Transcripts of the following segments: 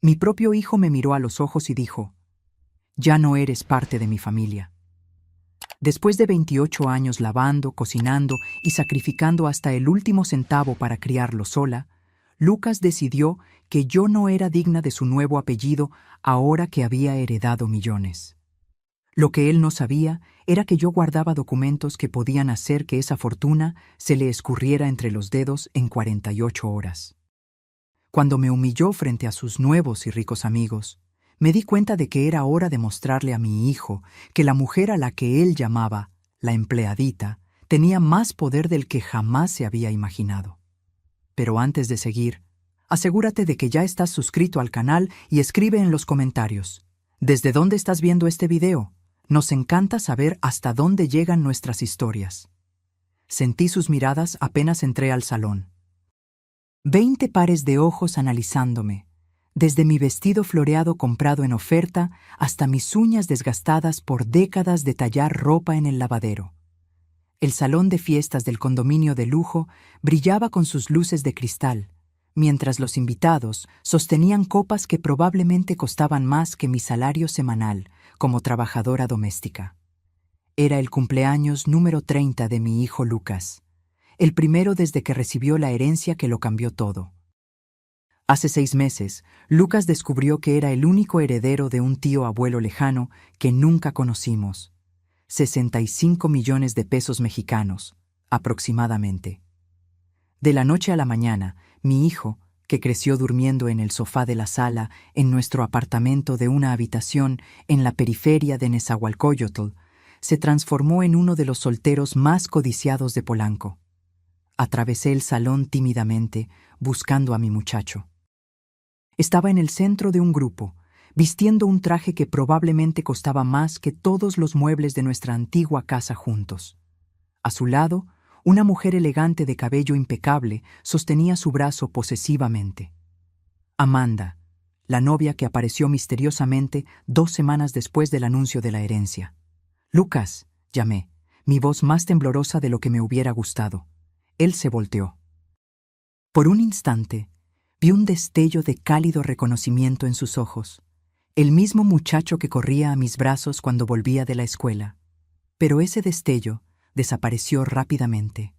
Mi propio hijo me miró a los ojos y dijo, «Ya no eres parte de mi familia». Después de 28 años lavando, cocinando y sacrificando hasta el último centavo para criarlo sola, Lucas decidió que yo no era digna de su nuevo apellido ahora que había heredado millones. Lo que él no sabía era que yo guardaba documentos que podían hacer que esa fortuna se le escurriera entre los dedos en 48 horas. Cuando me humilló frente a sus nuevos y ricos amigos, me di cuenta de que era hora de mostrarle a mi hijo que la mujer a la que él llamaba la empleadita tenía más poder del que jamás se había imaginado. Pero antes de seguir, asegúrate de que ya estás suscrito al canal y escribe en los comentarios, ¿desde dónde estás viendo este video? Nos encanta saber hasta dónde llegan nuestras historias. Sentí sus miradas apenas entré al salón. 20 pares de ojos analizándome, desde mi vestido floreado comprado en oferta hasta mis uñas desgastadas por décadas de tallar ropa en el lavadero. El salón de fiestas del condominio de lujo brillaba con sus luces de cristal, mientras los invitados sostenían copas que probablemente costaban más que mi salario semanal como trabajadora doméstica. Era el cumpleaños número 30 de mi hijo Lucas, el primero desde que recibió la herencia que lo cambió todo. Hace 6 meses, Lucas descubrió que era el único heredero de un tío abuelo lejano que nunca conocimos. 65 millones de pesos mexicanos, aproximadamente. De la noche a la mañana, mi hijo, que creció durmiendo en el sofá de la sala en nuestro apartamento de una habitación en la periferia de Nezahualcóyotl, se transformó en uno de los solteros más codiciados de Polanco. Atravesé el salón tímidamente, buscando a mi muchacho. Estaba en el centro de un grupo, vistiendo un traje que probablemente costaba más que todos los muebles de nuestra antigua casa juntos. A su lado, una mujer elegante de cabello impecable sostenía su brazo posesivamente. Amanda, la novia que apareció misteriosamente 2 semanas después del anuncio de la herencia. «Lucas», llamé, mi voz más temblorosa de lo que me hubiera gustado. Él se volteó. Por un instante, vi un destello de cálido reconocimiento en sus ojos, el mismo muchacho que corría a mis brazos cuando volvía de la escuela. Pero ese destello desapareció rápidamente,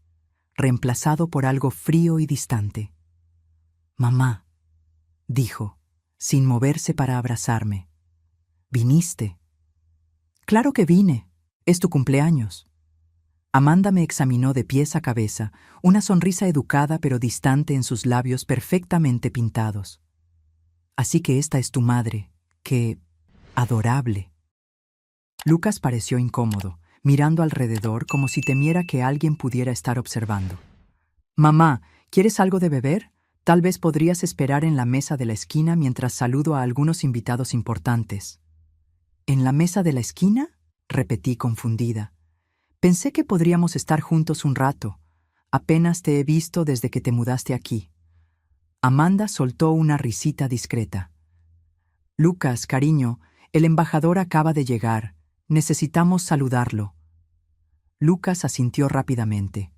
reemplazado por algo frío y distante. «Mamá», dijo, sin moverse para abrazarme. «¿Viniste?» «Claro que vine. Es tu cumpleaños». Amanda me examinó de pies a cabeza, una sonrisa educada pero distante en sus labios perfectamente pintados. «Así que esta es tu madre. ¡Qué adorable!». Lucas pareció incómodo, mirando alrededor como si temiera que alguien pudiera estar observando. «Mamá, ¿quieres algo de beber? Tal vez podrías esperar en la mesa de la esquina mientras saludo a algunos invitados importantes». «¿En la mesa de la esquina?», repetí confundida. «Pensé que podríamos estar juntos un rato. Apenas te he visto desde que te mudaste aquí». Amanda soltó una risita discreta. «Lucas, cariño, el embajador acaba de llegar. Necesitamos saludarlo». Lucas asintió rápidamente.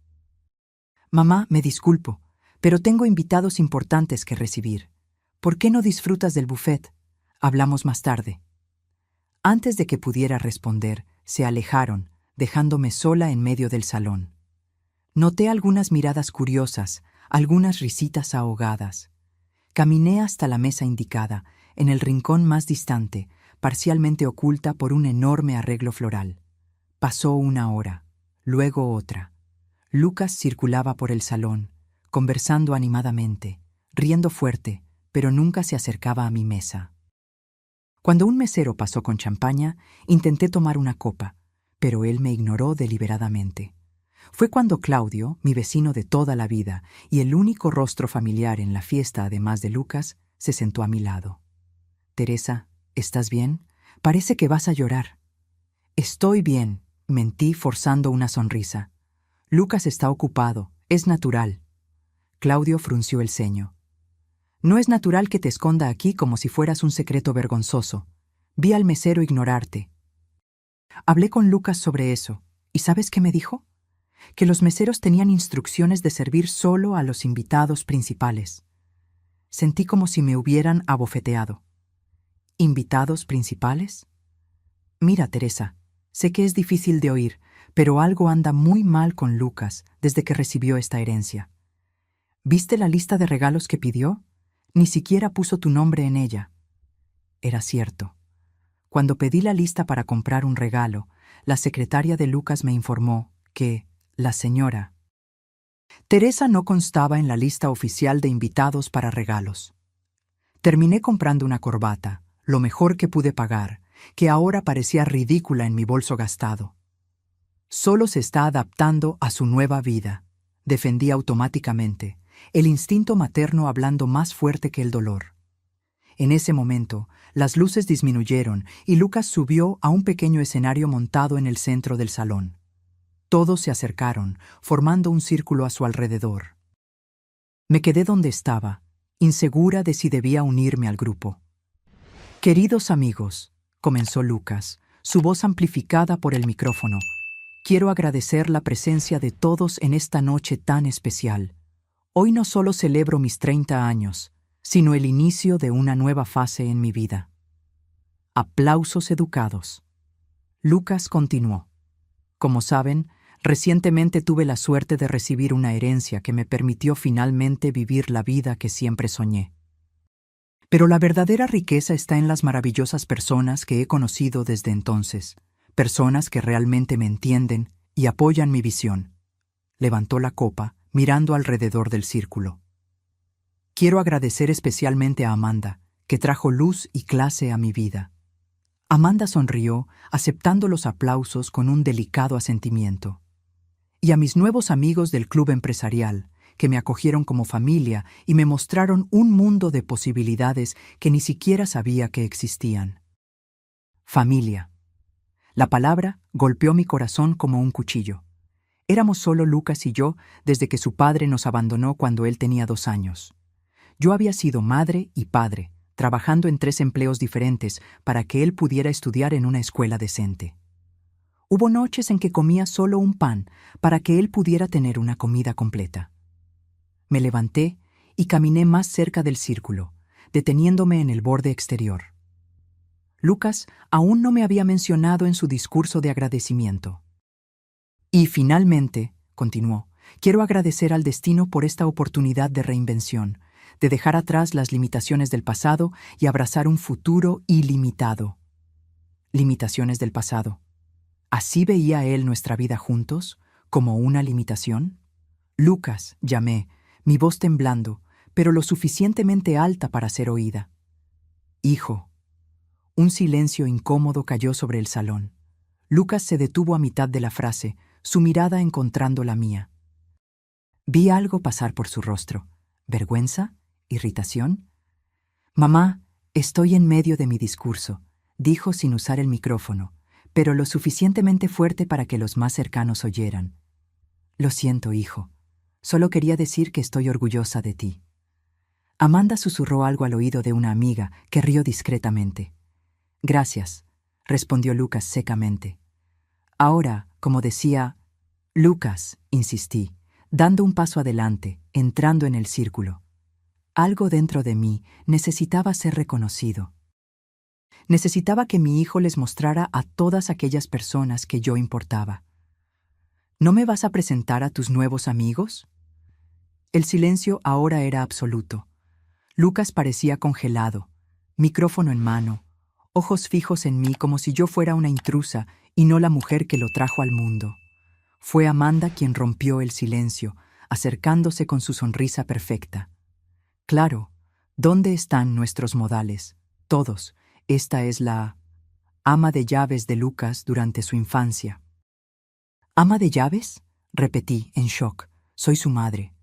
«Mamá, me disculpo, pero tengo invitados importantes que recibir. ¿Por qué no disfrutas del buffet? Hablamos más tarde». Antes de que pudiera responder, se alejaron, dejándome sola en medio del salón. Noté algunas miradas curiosas, algunas risitas ahogadas. Caminé hasta la mesa indicada, en el rincón más distante, parcialmente oculta por un enorme arreglo floral. Pasó 1 hora, luego otra. Lucas circulaba por el salón, conversando animadamente, riendo fuerte, pero nunca se acercaba a mi mesa. Cuando un mesero pasó con champaña, intenté tomar una copa, pero él me ignoró deliberadamente. Fue cuando Claudio, mi vecino de toda la vida y el único rostro familiar en la fiesta además de Lucas, se sentó a mi lado. «Teresa, ¿estás bien? Parece que vas a llorar». «Estoy bien», mentí forzando una sonrisa. «Lucas está ocupado, es natural». Claudio frunció el ceño. «No es natural que te esconda aquí como si fueras un secreto vergonzoso. Vi al mesero ignorarte». Hablé con Lucas sobre eso, ¿y sabes qué me dijo? Que los meseros tenían instrucciones de servir solo a los invitados principales. Sentí como si me hubieran abofeteado. ¿Invitados principales? Mira, Teresa, sé que es difícil de oír, pero algo anda muy mal con Lucas desde que recibió esta herencia. ¿Viste la lista de regalos que pidió? Ni siquiera puso tu nombre en ella. Era cierto. Cuando pedí la lista para comprar un regalo, la secretaria de Lucas me informó que la señora Teresa no constaba en la lista oficial de invitados para regalos. Terminé comprando una corbata, lo mejor que pude pagar, que ahora parecía ridícula en mi bolso gastado. Solo se está adaptando a su nueva vida, defendí automáticamente, el instinto materno hablando más fuerte que el dolor. En ese momento, las luces disminuyeron y Lucas subió a un pequeño escenario montado en el centro del salón. Todos se acercaron, formando un círculo a su alrededor. Me quedé donde estaba, insegura de si debía unirme al grupo. «Queridos amigos», comenzó Lucas, su voz amplificada por el micrófono, «quiero agradecer la presencia de todos en esta noche tan especial. Hoy no solo celebro mis 30 años, sino el inicio de una nueva fase en mi vida». Aplausos educados. Lucas continuó. Como saben, recientemente tuve la suerte de recibir una herencia que me permitió finalmente vivir la vida que siempre soñé. Pero la verdadera riqueza está en las maravillosas personas que he conocido desde entonces, personas que realmente me entienden y apoyan mi visión. Levantó la copa, mirando alrededor del círculo. Quiero agradecer especialmente a Amanda, que trajo luz y clase a mi vida. Amanda sonrió, aceptando los aplausos con un delicado asentimiento. Y a mis nuevos amigos del club empresarial, que me acogieron como familia y me mostraron un mundo de posibilidades que ni siquiera sabía que existían. Familia. La palabra golpeó mi corazón como un cuchillo. Éramos solo Lucas y yo desde que su padre nos abandonó cuando él tenía 2 años. Yo había sido madre y padre, trabajando en 3 empleos diferentes para que él pudiera estudiar en una escuela decente. Hubo noches en que comía solo un pan para que él pudiera tener una comida completa. Me levanté y caminé más cerca del círculo, deteniéndome en el borde exterior. Lucas aún no me había mencionado en su discurso de agradecimiento. Y finalmente, continuó, quiero agradecer al destino por esta oportunidad de reinvención, de dejar atrás las limitaciones del pasado y abrazar un futuro ilimitado. Limitaciones del pasado. ¿Así veía él nuestra vida juntos, como una limitación? Lucas, llamé, mi voz temblando, pero lo suficientemente alta para ser oída. Hijo. Un silencio incómodo cayó sobre el salón. Lucas se detuvo a mitad de la frase, su mirada encontrando la mía. Vi algo pasar por su rostro. ¿Vergüenza? ¿Irritación? Mamá, estoy en medio de mi discurso, dijo sin usar el micrófono, pero lo suficientemente fuerte para que los más cercanos oyeran. Lo siento, hijo. Solo quería decir que estoy orgullosa de ti. Amanda susurró algo al oído de una amiga que rió discretamente. Gracias, respondió Lucas secamente. Ahora, como decía, Lucas, insistí, dando un paso adelante, entrando en el círculo. Algo dentro de mí necesitaba ser reconocido. Necesitaba que mi hijo les mostrara a todas aquellas personas que yo importaba. ¿No me vas a presentar a tus nuevos amigos? El silencio ahora era absoluto. Lucas parecía congelado, micrófono en mano, ojos fijos en mí como si yo fuera una intrusa y no la mujer que lo trajo al mundo. Fue Amanda quien rompió el silencio, acercándose con su sonrisa perfecta. Claro, ¿dónde están nuestros modales? Todos. Esta es la ama de llaves de Lucas durante su infancia. ¿Ama de llaves? Repetí, en shock. Soy su madre.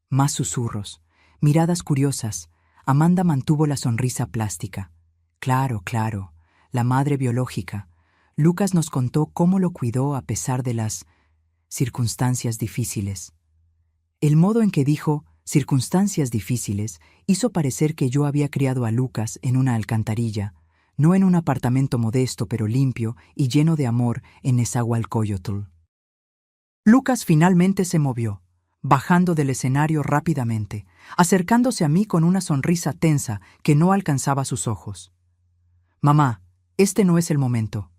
Más susurros, miradas curiosas. Amanda mantuvo la sonrisa plástica. Claro, claro, la madre biológica. Lucas nos contó cómo lo cuidó a pesar de las circunstancias difíciles. El modo en que dijo circunstancias difíciles hizo parecer que yo había criado a Lucas en una alcantarilla, no en un apartamento modesto pero limpio y lleno de amor en Nezahualcóyotl. Lucas finalmente se movió. bajando del escenario rápidamente, acercándose a mí con una sonrisa tensa que no alcanzaba sus ojos. «Mamá, este no es el momento.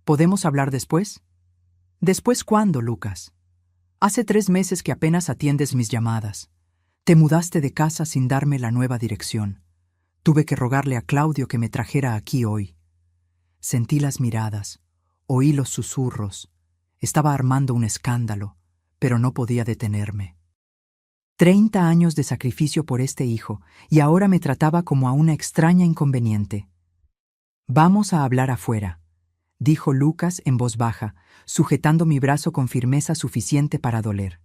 ¿Podemos hablar después?» «¿Después cuándo, Lucas? Hace 3 meses que apenas atiendes mis llamadas. Te mudaste de casa sin darme la nueva dirección. Tuve que rogarle a Claudio que me trajera aquí hoy. Sentí las miradas, oí los susurros. Estaba armando un escándalo, pero no podía detenerme. 30 años de sacrificio por este hijo, y ahora me trataba como a una extraña inconveniente. «Vamos a hablar afuera», dijo Lucas en voz baja, sujetando mi brazo con firmeza suficiente para doler.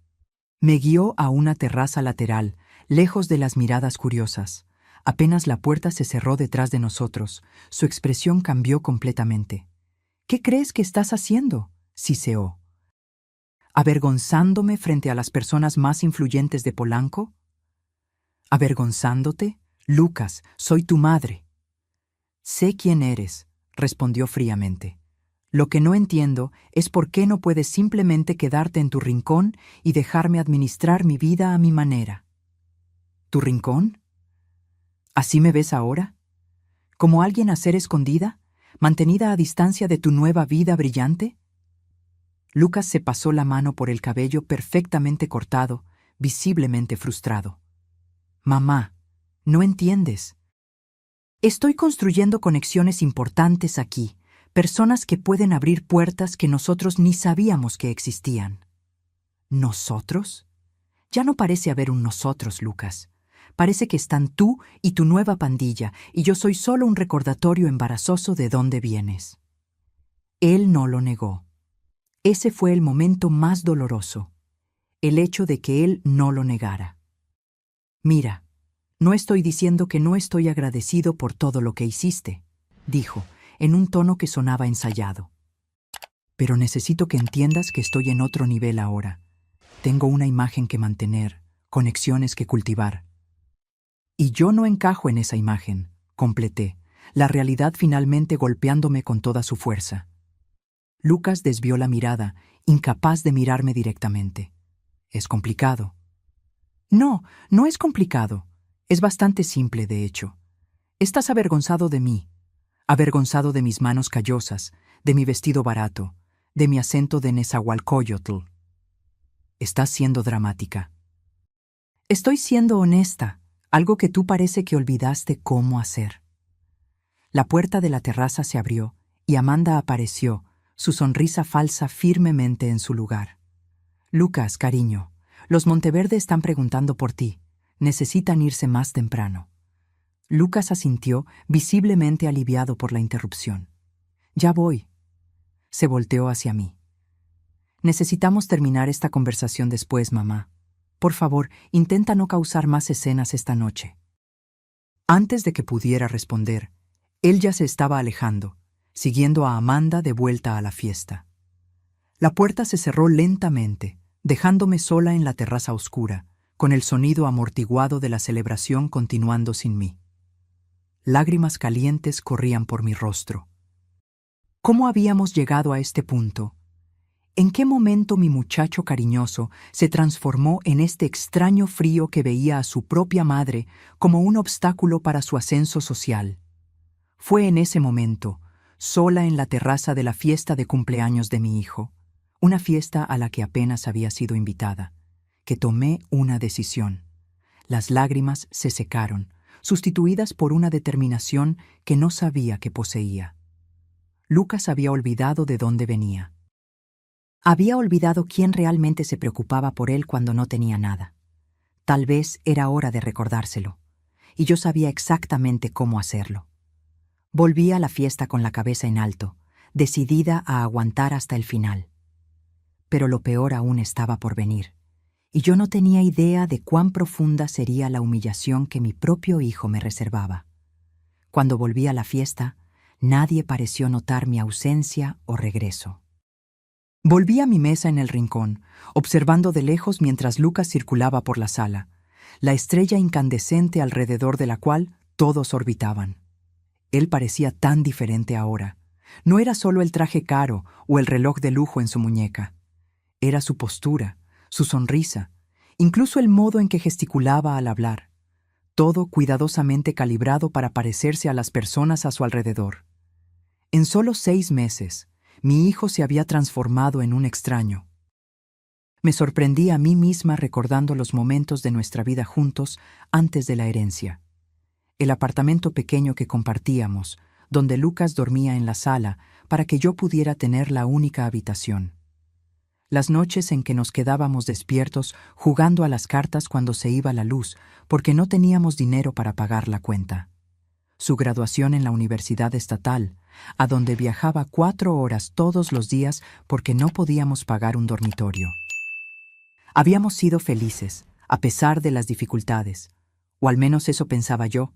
Me guió a una terraza lateral, lejos de las miradas curiosas. Apenas la puerta se cerró detrás de nosotros, su expresión cambió completamente. «¿Qué crees que estás haciendo?», siseó. «¿Avergonzándome frente a las personas más influyentes de Polanco?» «¿Avergonzándote? Lucas, soy tu madre». «Sé quién eres», respondió fríamente. «Lo que no entiendo es por qué no puedes simplemente quedarte en tu rincón y dejarme administrar mi vida a mi manera». «¿Tu rincón? ¿Así me ves ahora? ¿Como alguien a ser escondida, mantenida a distancia de tu nueva vida brillante?» Lucas se pasó la mano por el cabello perfectamente cortado, visiblemente frustrado. «Mamá, no entiendes. Estoy construyendo conexiones importantes aquí, personas que pueden abrir puertas que nosotros ni sabíamos que existían». ¿Nosotros? Ya no parece haber un nosotros, Lucas. Parece que están tú y tu nueva pandilla, y yo soy solo un recordatorio embarazoso de dónde vienes. Él no lo negó. Ese fue el momento más doloroso, el hecho de que él no lo negara. «Mira, no estoy diciendo que no estoy agradecido por todo lo que hiciste», dijo, en un tono que sonaba ensayado. «Pero necesito que entiendas que estoy en otro nivel ahora. Tengo una imagen que mantener, conexiones que cultivar. Y yo no encajo en esa imagen», completé, la realidad finalmente golpeándome con toda su fuerza. Lucas desvió la mirada, incapaz de mirarme directamente. «Es complicado». «No, no es complicado. Es bastante simple, de hecho. Estás avergonzado de mí, avergonzado de mis manos callosas, de mi vestido barato, de mi acento de Nezahualcóyotl. Estás siendo dramática». «Estoy siendo honesta, algo que tú parece que olvidaste cómo hacer». La puerta de la terraza se abrió y Amanda apareció, su sonrisa falsa firmemente en su lugar. «Lucas, cariño, los Monteverde están preguntando por ti. Necesitan irse más temprano». Lucas asintió, visiblemente aliviado por la interrupción. «Ya voy». Se volteó hacia mí. «Necesitamos terminar esta conversación después, mamá. Por favor, intenta no causar más escenas esta noche». Antes de que pudiera responder, él ya se estaba alejando, siguiendo a Amanda de vuelta a la fiesta. La puerta se cerró lentamente, dejándome sola en la terraza oscura, con el sonido amortiguado de la celebración continuando sin mí. Lágrimas calientes corrían por mi rostro. ¿Cómo habíamos llegado a este punto? ¿En qué momento mi muchacho cariñoso se transformó en este extraño frío que veía a su propia madre como un obstáculo para su ascenso social? Fue en ese momento, sola en la terraza de la fiesta de cumpleaños de mi hijo, una fiesta a la que apenas había sido invitada, que tomé una decisión. Las lágrimas se secaron, sustituidas por una determinación que no sabía que poseía. Lucas había olvidado de dónde venía. Había olvidado quién realmente se preocupaba por él cuando no tenía nada. Tal vez era hora de recordárselo, y yo sabía exactamente cómo hacerlo. Volví a la fiesta con la cabeza en alto, decidida a aguantar hasta el final. Pero lo peor aún estaba por venir, y yo no tenía idea de cuán profunda sería la humillación que mi propio hijo me reservaba. Cuando volví a la fiesta, nadie pareció notar mi ausencia o regreso. Volví a mi mesa en el rincón, observando de lejos mientras Lucas circulaba por la sala, la estrella incandescente alrededor de la cual todos orbitaban. Él parecía tan diferente ahora. No era solo el traje caro o el reloj de lujo en su muñeca. Era su postura, su sonrisa, incluso el modo en que gesticulaba al hablar, todo cuidadosamente calibrado para parecerse a las personas a su alrededor. En solo 6 meses, mi hijo se había transformado en un extraño. Me sorprendí a mí misma recordando los momentos de nuestra vida juntos antes de la herencia. El apartamento pequeño que compartíamos, donde Lucas dormía en la sala para que yo pudiera tener la única habitación. Las noches en que nos quedábamos despiertos jugando a las cartas cuando se iba la luz porque no teníamos dinero para pagar la cuenta. Su graduación en la Universidad Estatal, a donde viajaba 4 horas todos los días porque no podíamos pagar un dormitorio. Habíamos sido felices, a pesar de las dificultades, o al menos eso pensaba yo.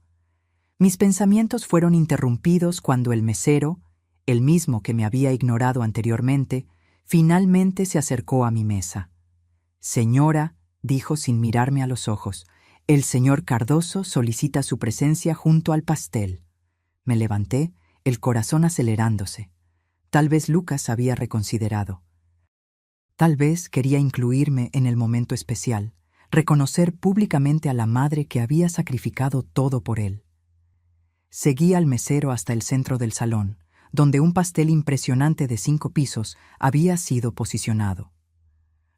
Mis pensamientos fueron interrumpidos cuando el mesero, el mismo que me había ignorado anteriormente, finalmente se acercó a mi mesa. «Señora», dijo sin mirarme a los ojos, «el señor Cardoso solicita su presencia junto al pastel». Me levanté, el corazón acelerándose. Tal vez Lucas había reconsiderado. Tal vez quería incluirme en el momento especial, reconocer públicamente a la madre que había sacrificado todo por él. Seguí al mesero hasta el centro del salón, donde un pastel impresionante de 5 pisos había sido posicionado.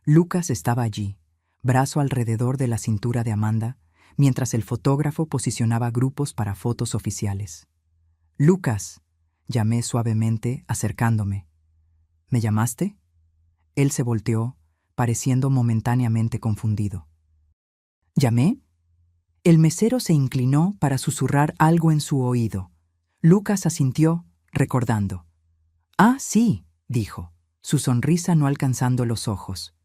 Lucas estaba allí, brazo alrededor de la cintura de Amanda, mientras el fotógrafo posicionaba grupos para fotos oficiales. «Lucas», llamé suavemente, acercándome. «¿Me llamaste?» Él se volteó, pareciendo momentáneamente confundido. «¿Llamé?» El mesero se inclinó para susurrar algo en su oído. Lucas asintió, recordando. «Ah, sí», dijo, su sonrisa no alcanzando los ojos.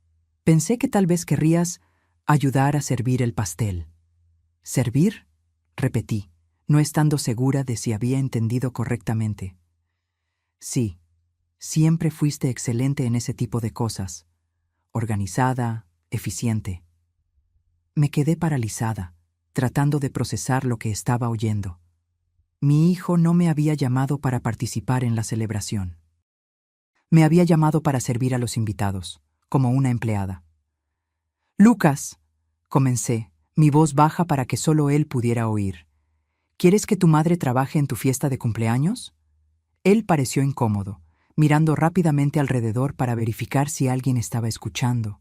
«Pensé que tal vez querrías ayudar a servir el pastel». «¿Servir?», repetí, no estando segura de si había entendido correctamente. «Sí, siempre fuiste excelente en ese tipo de cosas. Organizada, eficiente». Me quedé paralizada, tratando de procesar lo que estaba oyendo. Mi hijo no me había llamado para participar en la celebración. Me había llamado para servir a los invitados, como una empleada. «Lucas», comencé, mi voz baja para que solo él pudiera oír. «¿Quieres que tu madre trabaje en tu fiesta de cumpleaños?» Él pareció incómodo, mirando rápidamente alrededor para verificar si alguien estaba escuchando.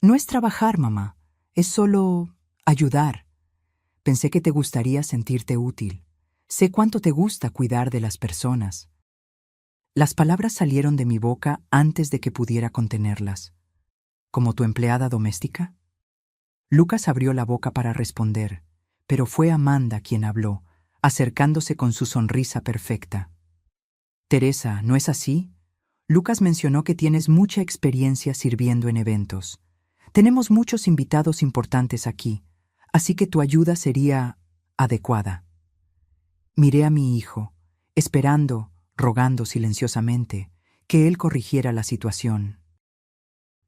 «No es trabajar, mamá, es solo ayudar. Pensé que te gustaría sentirte útil. Sé cuánto te gusta cuidar de las personas». Las palabras salieron de mi boca antes de que pudiera contenerlas. «¿Como tu empleada doméstica?» Lucas abrió la boca para responder, pero fue Amanda quien habló, acercándose con su sonrisa perfecta. «Teresa, ¿no es así? Lucas mencionó que tienes mucha experiencia sirviendo en eventos. Tenemos muchos invitados importantes aquí, así que tu ayuda sería adecuada». Miré a mi hijo, esperando, rogando silenciosamente, que él corrigiera la situación.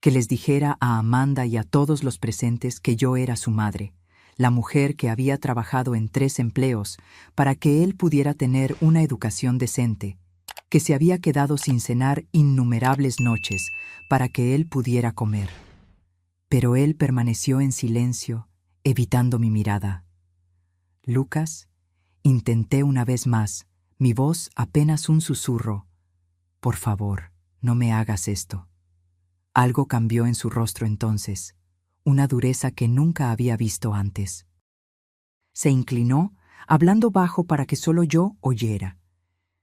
Que les dijera a Amanda y a todos los presentes que yo era su madre, la mujer que había trabajado en 3 empleos para que él pudiera tener una educación decente, que se había quedado sin cenar innumerables noches para que él pudiera comer. Pero él permaneció en silencio, evitando mi mirada. «Lucas», intenté una vez más, mi voz apenas un susurro. «Por favor, no me hagas esto». Algo cambió en su rostro entonces, una dureza que nunca había visto antes. Se inclinó, hablando bajo para que solo yo oyera.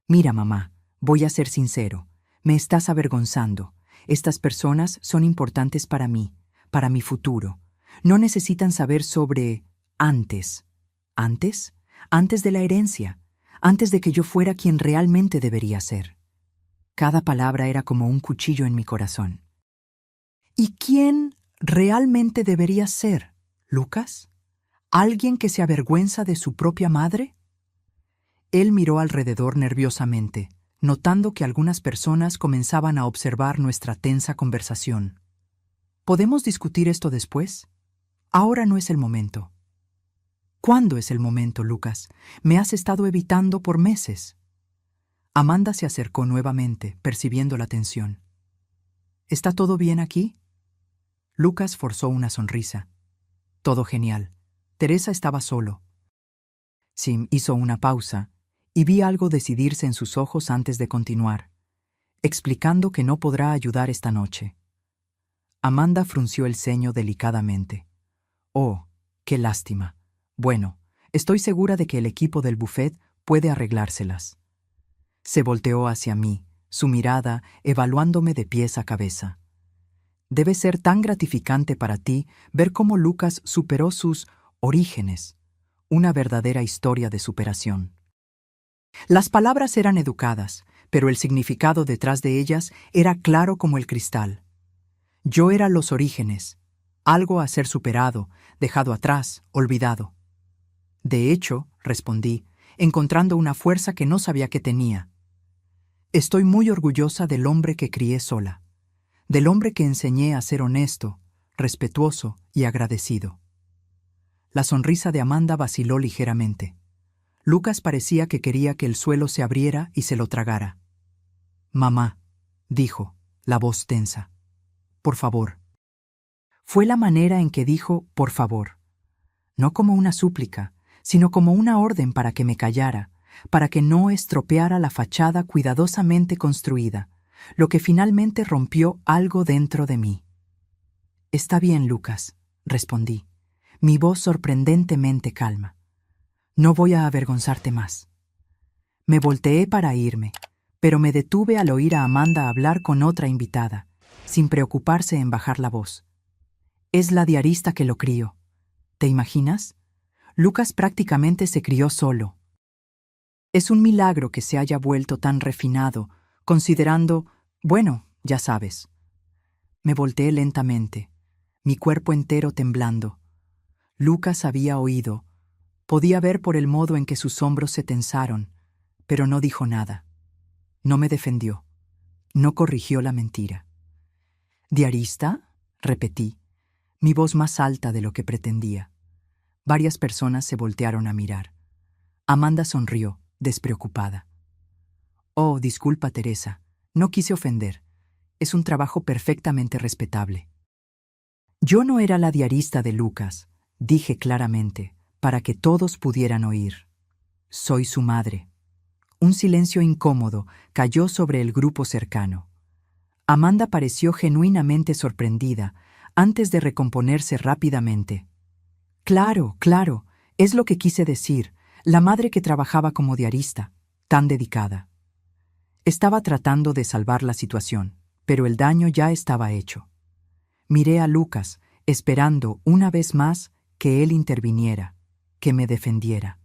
«Mira, mamá, voy a ser sincero, me estás avergonzando. Estas personas son importantes para mí, para mi futuro. No necesitan saber sobre antes». ¿Antes? Antes de la herencia, antes de que yo fuera quien realmente debería ser. Cada palabra era como un cuchillo en mi corazón. ¿Y quién realmente debería ser, Lucas? ¿Alguien que se avergüenza de su propia madre? Él miró alrededor nerviosamente, notando que algunas personas comenzaban a observar nuestra tensa conversación. ¿Podemos discutir esto después? Ahora no es el momento. ¿Cuándo es el momento, Lucas? Me has estado evitando por meses. Amanda se acercó nuevamente, percibiendo la tensión. ¿Está todo bien aquí? Lucas forzó una sonrisa. Todo genial. Teresa estaba solo. Sim hizo una pausa y vi algo decidirse en sus ojos antes de continuar, explicando que no podrá ayudar esta noche. Amanda frunció el ceño delicadamente. Oh, qué lástima. Bueno, estoy segura de que el equipo del buffet puede arreglárselas. Se volteó hacia mí, su mirada evaluándome de pies a cabeza. Debe ser tan gratificante para ti ver cómo Lucas superó sus orígenes, una verdadera historia de superación. Las palabras eran educadas, pero el significado detrás de ellas era claro como el cristal. Yo era los orígenes, algo a ser superado, dejado atrás, olvidado. De hecho, respondí, encontrando una fuerza que no sabía que tenía. Estoy muy orgullosa del hombre que crié sola, del hombre que enseñé a ser honesto, respetuoso y agradecido. La sonrisa de Amanda vaciló ligeramente. Lucas parecía que quería que el suelo se abriera y se lo tragara. «Mamá», dijo, la voz tensa. «Por favor». Fue la manera en que dijo «por favor». No como una súplica, sino como una orden para que me callara, para que no estropeara la fachada cuidadosamente construida, lo que finalmente rompió algo dentro de mí. «Está bien, Lucas», respondí, mi voz sorprendentemente calma. «No voy a avergonzarte más». Me volteé para irme, pero me detuve al oír a Amanda hablar con otra invitada, sin preocuparse en bajar la voz. «Es la diarista que lo crió. ¿Te imaginas? Lucas prácticamente se crió solo. Es un milagro que se haya vuelto tan refinado, considerando, bueno, ya sabes». Me volteé lentamente, mi cuerpo entero temblando. Lucas había oído. Podía ver por el modo en que sus hombros se tensaron, pero no dijo nada. No me defendió. No corrigió la mentira. «¿Diarista?», repetí, mi voz más alta de lo que pretendía. Varias personas se voltearon a mirar. Amanda sonrió, despreocupada. «Oh, disculpa, Teresa. No quise ofender. Es un trabajo perfectamente respetable». Yo no era la diarista de Lucas, dije claramente, para que todos pudieran oír. Soy su madre. Un silencio incómodo cayó sobre el grupo cercano. Amanda pareció genuinamente sorprendida, antes de recomponerse rápidamente. «Claro, claro, es lo que quise decir, la madre que trabajaba como diarista, tan dedicada». Estaba tratando de salvar la situación, pero el daño ya estaba hecho. Miré a Lucas, esperando una vez más que él interviniera, que me defendiera.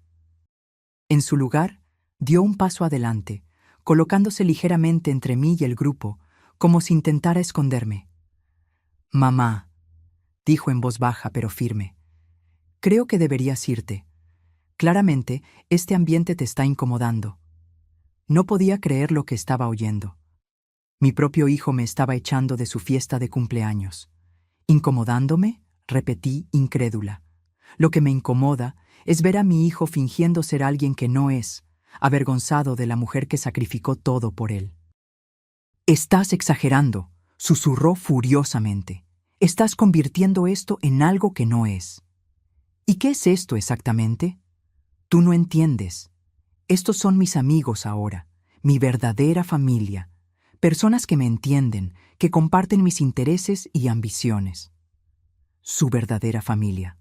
En su lugar, dio un paso adelante, colocándose ligeramente entre mí y el grupo, como si intentara esconderme. «Mamá», dijo en voz baja pero firme, «creo que deberías irte. Claramente, este ambiente te está incomodando». No podía creer lo que estaba oyendo. Mi propio hijo me estaba echando de su fiesta de cumpleaños. «¿Incomodándome?», repetí, incrédula. Lo que me incomoda es ver a mi hijo fingiendo ser alguien que no es, avergonzado de la mujer que sacrificó todo por él. «Estás exagerando», susurró furiosamente. «Estás convirtiendo esto en algo que no es». «¿Y qué es esto exactamente?». «Tú no entiendes. Estos son mis amigos ahora, mi verdadera familia, personas que me entienden, que comparten mis intereses y ambiciones». Su verdadera familia.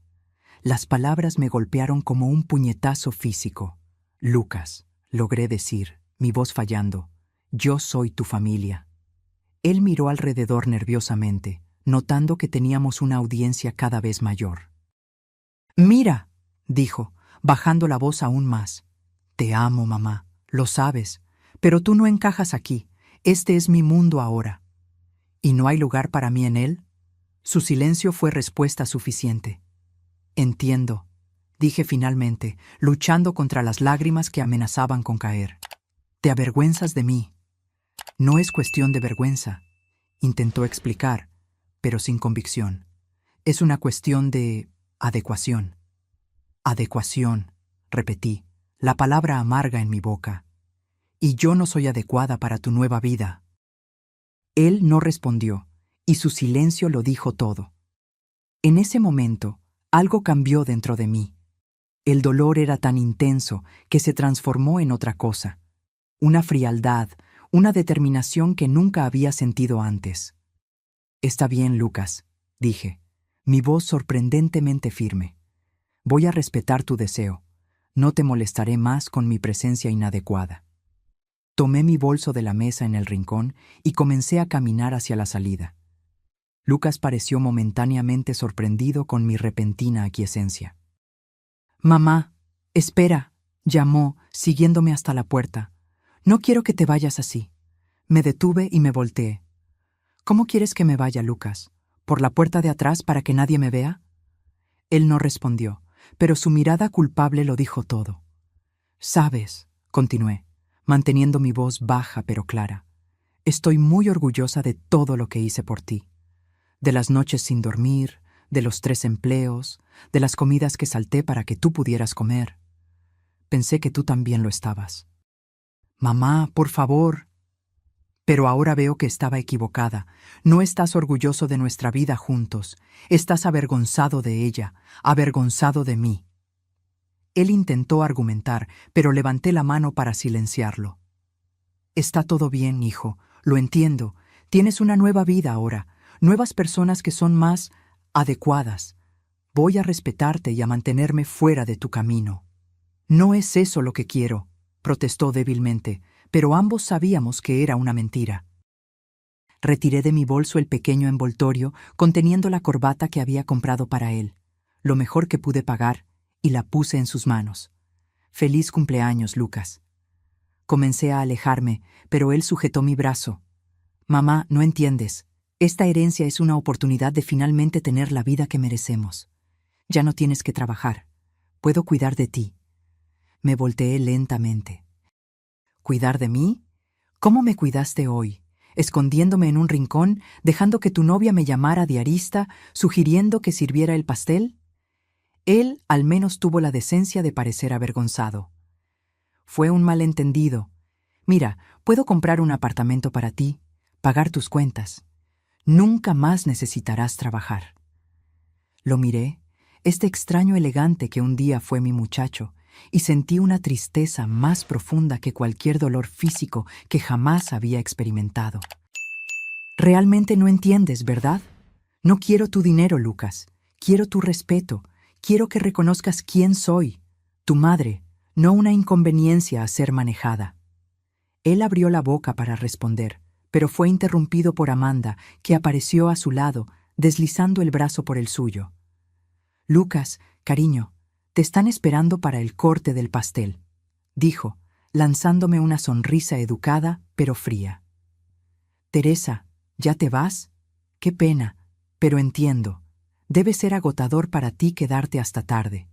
Las palabras me golpearon como un puñetazo físico. «Lucas», logré decir, mi voz fallando, «yo soy tu familia». Él miró alrededor nerviosamente, notando que teníamos una audiencia cada vez mayor. «Mira», dijo, bajando la voz aún más. «Te amo, mamá, lo sabes, pero tú no encajas aquí. Este es mi mundo ahora». «¿Y no hay lugar para mí en él?». Su silencio fue respuesta suficiente. «Entiendo», dije finalmente, luchando contra las lágrimas que amenazaban con caer. «Te avergüenzas de mí». «No es cuestión de vergüenza», intentó explicar, pero sin convicción. «Es una cuestión de adecuación». «Adecuación», repetí, la palabra amarga en mi boca. «Y yo no soy adecuada para tu nueva vida». Él no respondió, y su silencio lo dijo todo. En ese momento, algo cambió dentro de mí. El dolor era tan intenso que se transformó en otra cosa. Una frialdad, una determinación que nunca había sentido antes. «Está bien, Lucas», dije, mi voz sorprendentemente firme. «Voy a respetar tu deseo. No te molestaré más con mi presencia inadecuada». Tomé mi bolso de la mesa en el rincón y comencé a caminar hacia la salida. Lucas pareció momentáneamente sorprendido con mi repentina aquiescencia. «Mamá, espera», llamó, siguiéndome hasta la puerta. «No quiero que te vayas así». Me detuve y me volteé. «¿Cómo quieres que me vaya, Lucas? ¿Por la puerta de atrás para que nadie me vea?» Él no respondió, pero su mirada culpable lo dijo todo. «Sabes», continué, manteniendo mi voz baja pero clara, «estoy muy orgullosa de todo lo que hice por ti. De las noches sin dormir, de los 3 empleos, de las comidas que salté para que tú pudieras comer. Pensé que tú también lo estabas». «Mamá, por favor». Pero ahora veo que estaba equivocada. No estás orgulloso de nuestra vida juntos. Estás avergonzado de ella, avergonzado de mí. Él intentó argumentar, pero levanté la mano para silenciarlo. «Está todo bien, hijo. Lo entiendo. Tienes una nueva vida ahora, nuevas personas que son más adecuadas. Voy a respetarte y a mantenerme fuera de tu camino». «No es eso lo que quiero», protestó débilmente, pero ambos sabíamos que era una mentira. Retiré de mi bolso el pequeño envoltorio conteniendo la corbata que había comprado para él, lo mejor que pude pagar, y la puse en sus manos. «Feliz cumpleaños, Lucas». Comencé a alejarme, pero él sujetó mi brazo. «Mamá, no entiendes. Esta herencia es una oportunidad de finalmente tener la vida que merecemos. Ya no tienes que trabajar. Puedo cuidar de ti». Me volteé lentamente. «¿Cuidar de mí? ¿Cómo me cuidaste hoy? ¿Escondiéndome en un rincón, dejando que tu novia me llamara diarista, sugiriendo que sirviera el pastel?» Él al menos tuvo la decencia de parecer avergonzado. «Fue un malentendido. Mira, puedo comprar un apartamento para ti, pagar tus cuentas. Nunca más necesitarás trabajar». Lo miré, este extraño elegante que un día fue mi muchacho, y sentí una tristeza más profunda que cualquier dolor físico que jamás había experimentado. «Realmente no entiendes, ¿verdad? No quiero tu dinero, Lucas. Quiero tu respeto. Quiero que reconozcas quién soy, tu madre, no una inconveniencia a ser manejada». Él abrió la boca para responder, pero fue interrumpido por Amanda, que apareció a su lado, deslizando el brazo por el suyo. «Lucas, cariño, te están esperando para el corte del pastel», dijo, lanzándome una sonrisa educada pero fría. «Teresa, ¿ya te vas? Qué pena, pero entiendo. Debe ser agotador para ti quedarte hasta tarde».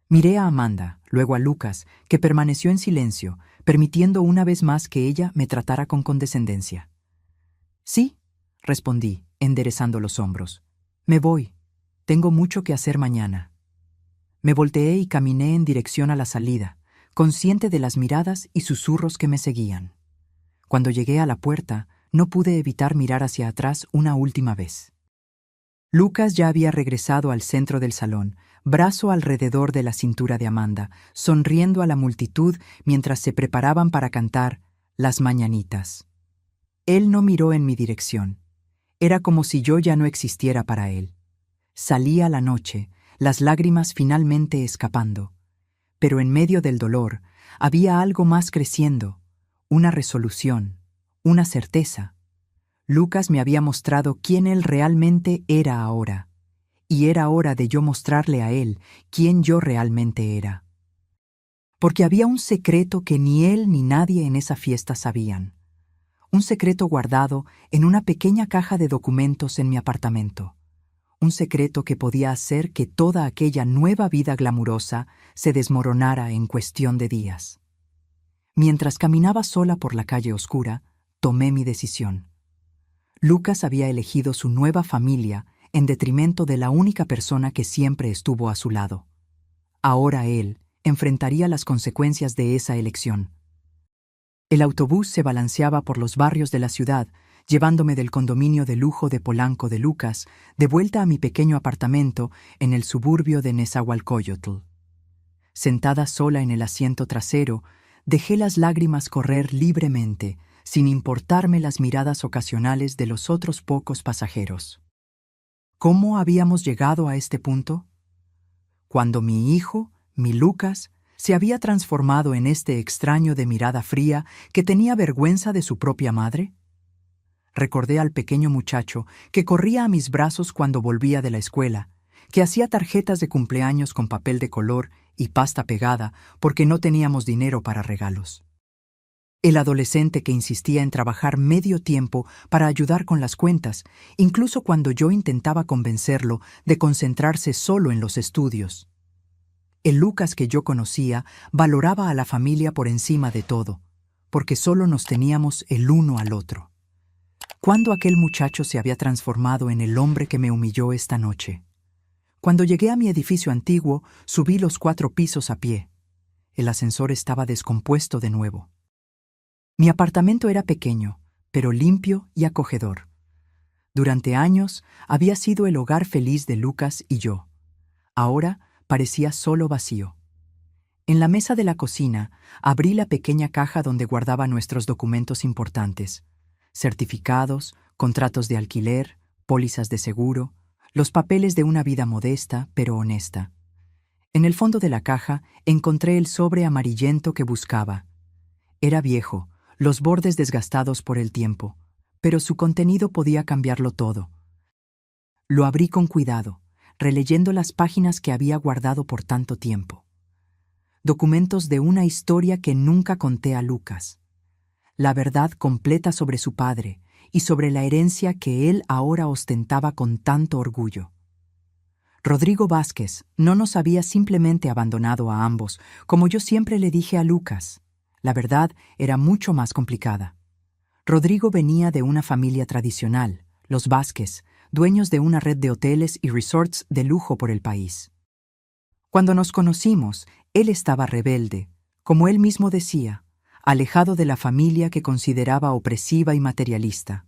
Miré a Amanda, luego a Lucas, que permaneció en silencio, permitiendo una vez más que ella me tratara con condescendencia. «Sí», respondí, enderezando los hombros. «Me voy. Tengo mucho que hacer mañana». Me volteé y caminé en dirección a la salida, consciente de las miradas y susurros que me seguían. Cuando llegué a la puerta, no pude evitar mirar hacia atrás una última vez. Lucas ya había regresado al centro del salón, brazo alrededor de la cintura de Amanda, sonriendo a la multitud mientras se preparaban para cantar Las Mañanitas. Él no miró en mi dirección. Era como si yo ya no existiera para él. Salía la noche, las lágrimas finalmente escapando. Pero en medio del dolor había algo más creciendo, una resolución, una certeza. Lucas me había mostrado quién él realmente era ahora, y era hora de yo mostrarle a él quién yo realmente era. Porque había un secreto que ni él ni nadie en esa fiesta sabían. Un secreto guardado en una pequeña caja de documentos en mi apartamento. Un secreto que podía hacer que toda aquella nueva vida glamurosa se desmoronara en cuestión de días. Mientras caminaba sola por la calle oscura, tomé mi decisión. Lucas había elegido su nueva familia en detrimento de la única persona que siempre estuvo a su lado. Ahora él enfrentaría las consecuencias de esa elección. El autobús se balanceaba por los barrios de la ciudad, llevándome del condominio de lujo de Polanco de Lucas de vuelta a mi pequeño apartamento en el suburbio de Nezahualcóyotl. Sentada sola en el asiento trasero, dejé las lágrimas correr libremente, sin importarme las miradas ocasionales de los otros pocos pasajeros. ¿Cómo habíamos llegado a este punto? Cuando mi hijo, mi Lucas, se había transformado en este extraño de mirada fría que tenía vergüenza de su propia madre. Recordé al pequeño muchacho que corría a mis brazos cuando volvía de la escuela, que hacía tarjetas de cumpleaños con papel de color y pasta pegada porque no teníamos dinero para regalos. El adolescente que insistía en trabajar medio tiempo para ayudar con las cuentas, incluso cuando yo intentaba convencerlo de concentrarse solo en los estudios. El Lucas que yo conocía valoraba a la familia por encima de todo, porque solo nos teníamos el uno al otro. ¿Cuándo aquel muchacho se había transformado en el hombre que me humilló esta noche? Cuando llegué a mi edificio antiguo, subí los 4 pisos a pie. El ascensor estaba descompuesto de nuevo. Mi apartamento era pequeño, pero limpio y acogedor. Durante años había sido el hogar feliz de Lucas y yo. Ahora parecía solo vacío. En la mesa de la cocina abrí la pequeña caja donde guardaba nuestros documentos importantes: certificados, contratos de alquiler, pólizas de seguro, los papeles de una vida modesta pero honesta. En el fondo de la caja encontré el sobre amarillento que buscaba. Era viejo, los bordes desgastados por el tiempo, pero su contenido podía cambiarlo todo. Lo abrí con cuidado, releyendo las páginas que había guardado por tanto tiempo. Documentos de una historia que nunca conté a Lucas. La verdad completa sobre su padre y sobre la herencia que él ahora ostentaba con tanto orgullo. Rodrigo Vázquez no nos había simplemente abandonado a ambos, como yo siempre le dije a Lucas. La verdad era mucho más complicada. Rodrigo venía de una familia tradicional, los Vázquez, dueños de una red de hoteles y resorts de lujo por el país. Cuando nos conocimos, él estaba rebelde, como él mismo decía, alejado de la familia que consideraba opresiva y materialista.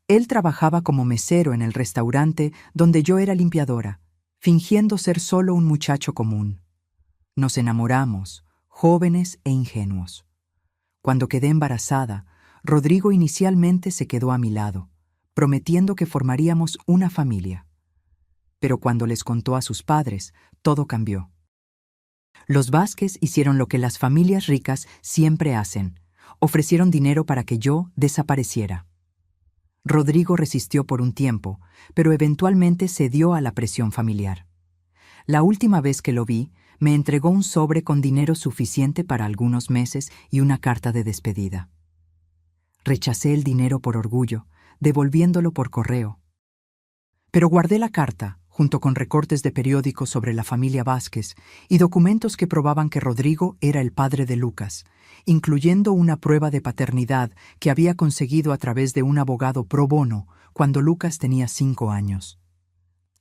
Él trabajaba como mesero en el restaurante donde yo era limpiadora, fingiendo ser solo un muchacho común. Nos enamoramos, jóvenes e ingenuos. Cuando quedé embarazada, Rodrigo inicialmente se quedó a mi lado, prometiendo que formaríamos una familia. Pero cuando les contó a sus padres, todo cambió. Los Vázquez hicieron lo que las familias ricas siempre hacen: ofrecieron dinero para que yo desapareciera. Rodrigo resistió por un tiempo, pero eventualmente cedió a la presión familiar. La última vez que lo vi, me entregó un sobre con dinero suficiente para algunos meses y una carta de despedida. Rechacé el dinero por orgullo, devolviéndolo por correo. Pero guardé la carta, junto con recortes de periódicos sobre la familia Vázquez y documentos que probaban que Rodrigo era el padre de Lucas, incluyendo una prueba de paternidad que había conseguido a través de un abogado pro bono cuando Lucas tenía 5 años.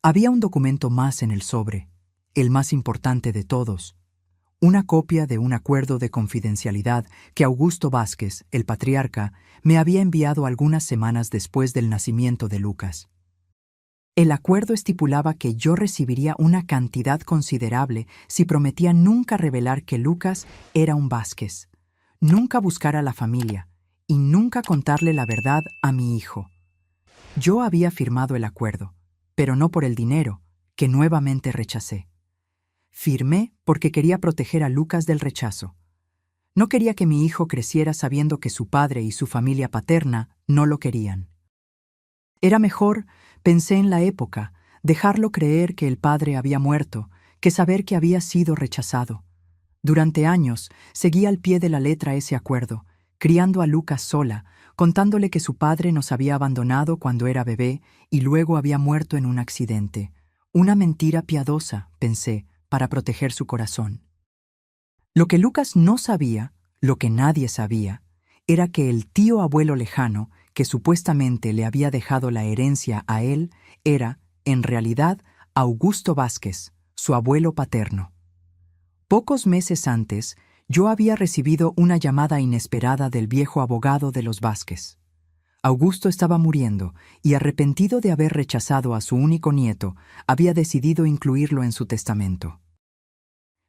Había un documento más en el sobre, el más importante de todos: una copia de un acuerdo de confidencialidad que Augusto Vázquez, el patriarca, me había enviado algunas semanas después del nacimiento de Lucas. El acuerdo estipulaba que yo recibiría una cantidad considerable si prometía nunca revelar que Lucas era un Vázquez, nunca buscar a la familia y nunca contarle la verdad a mi hijo. Yo había firmado el acuerdo, pero no por el dinero, que nuevamente rechacé. Firmé porque quería proteger a Lucas del rechazo. No quería que mi hijo creciera sabiendo que su padre y su familia paterna no lo querían. Era mejor, pensé en la época, dejarlo creer que el padre había muerto, que saber que había sido rechazado. Durante años seguí al pie de la letra ese acuerdo, criando a Lucas sola, contándole que su padre nos había abandonado cuando era bebé y luego había muerto en un accidente. Una mentira piadosa, pensé, para proteger su corazón. Lo que Lucas no sabía, lo que nadie sabía, era que el tío abuelo lejano, que supuestamente le había dejado la herencia a él, era, en realidad, Augusto Vázquez, su abuelo paterno. Pocos meses antes, yo había recibido una llamada inesperada del viejo abogado de los Vázquez. Augusto estaba muriendo y, arrepentido de haber rechazado a su único nieto, había decidido incluirlo en su testamento.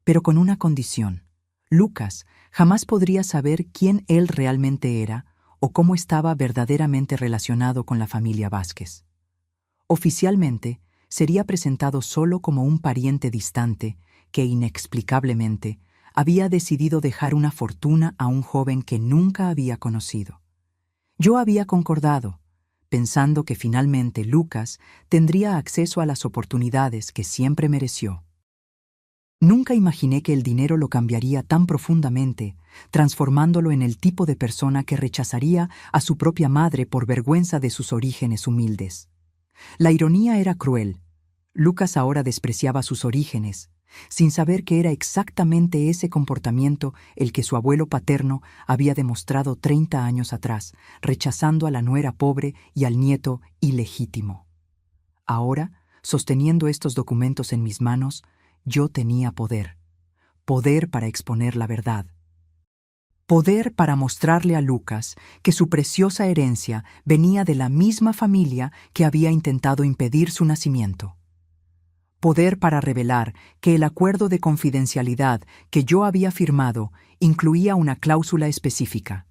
Pero con una condición: Lucas jamás podría saber quién él realmente era o cómo estaba verdaderamente relacionado con la familia Vázquez. Oficialmente, sería presentado solo como un pariente distante que, inexplicablemente, había decidido dejar una fortuna a un joven que nunca había conocido. Yo había concordado, pensando que finalmente Lucas tendría acceso a las oportunidades que siempre mereció. Nunca imaginé que el dinero lo cambiaría tan profundamente, transformándolo en el tipo de persona que rechazaría a su propia madre por vergüenza de sus orígenes humildes. La ironía era cruel. Lucas ahora despreciaba sus orígenes, sin saber que era exactamente ese comportamiento el que su abuelo paterno había demostrado 30 años atrás, rechazando a la nuera pobre y al nieto ilegítimo. Ahora, sosteniendo estos documentos en mis manos, yo tenía poder. Poder para exponer la verdad. Poder para mostrarle a Lucas que su preciosa herencia venía de la misma familia que había intentado impedir su nacimiento. Poder para revelar que el acuerdo de confidencialidad que yo había firmado incluía una cláusula específica.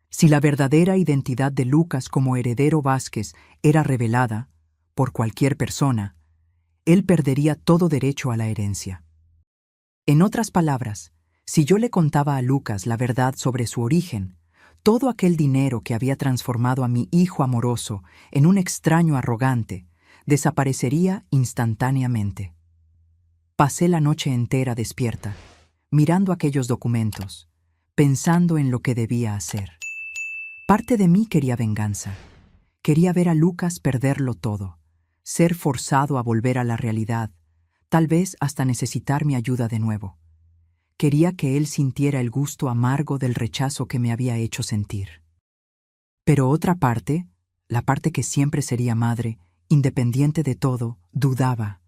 Si la verdadera identidad de Lucas como heredero Vázquez era revelada por cualquier persona, él perdería todo derecho a la herencia. En otras palabras, si yo le contaba a Lucas la verdad sobre su origen, todo aquel dinero que había transformado a mi hijo amoroso en un extraño arrogante desaparecería instantáneamente. Pasé la noche entera despierta, mirando aquellos documentos, pensando en lo que debía hacer. Parte de mí quería venganza. Quería ver a Lucas perderlo todo, ser forzado a volver a la realidad, tal vez hasta necesitar mi ayuda de nuevo. Quería que él sintiera el gusto amargo del rechazo que me había hecho sentir. Pero otra parte, la parte que siempre sería madre, independiente de todo, dudaba.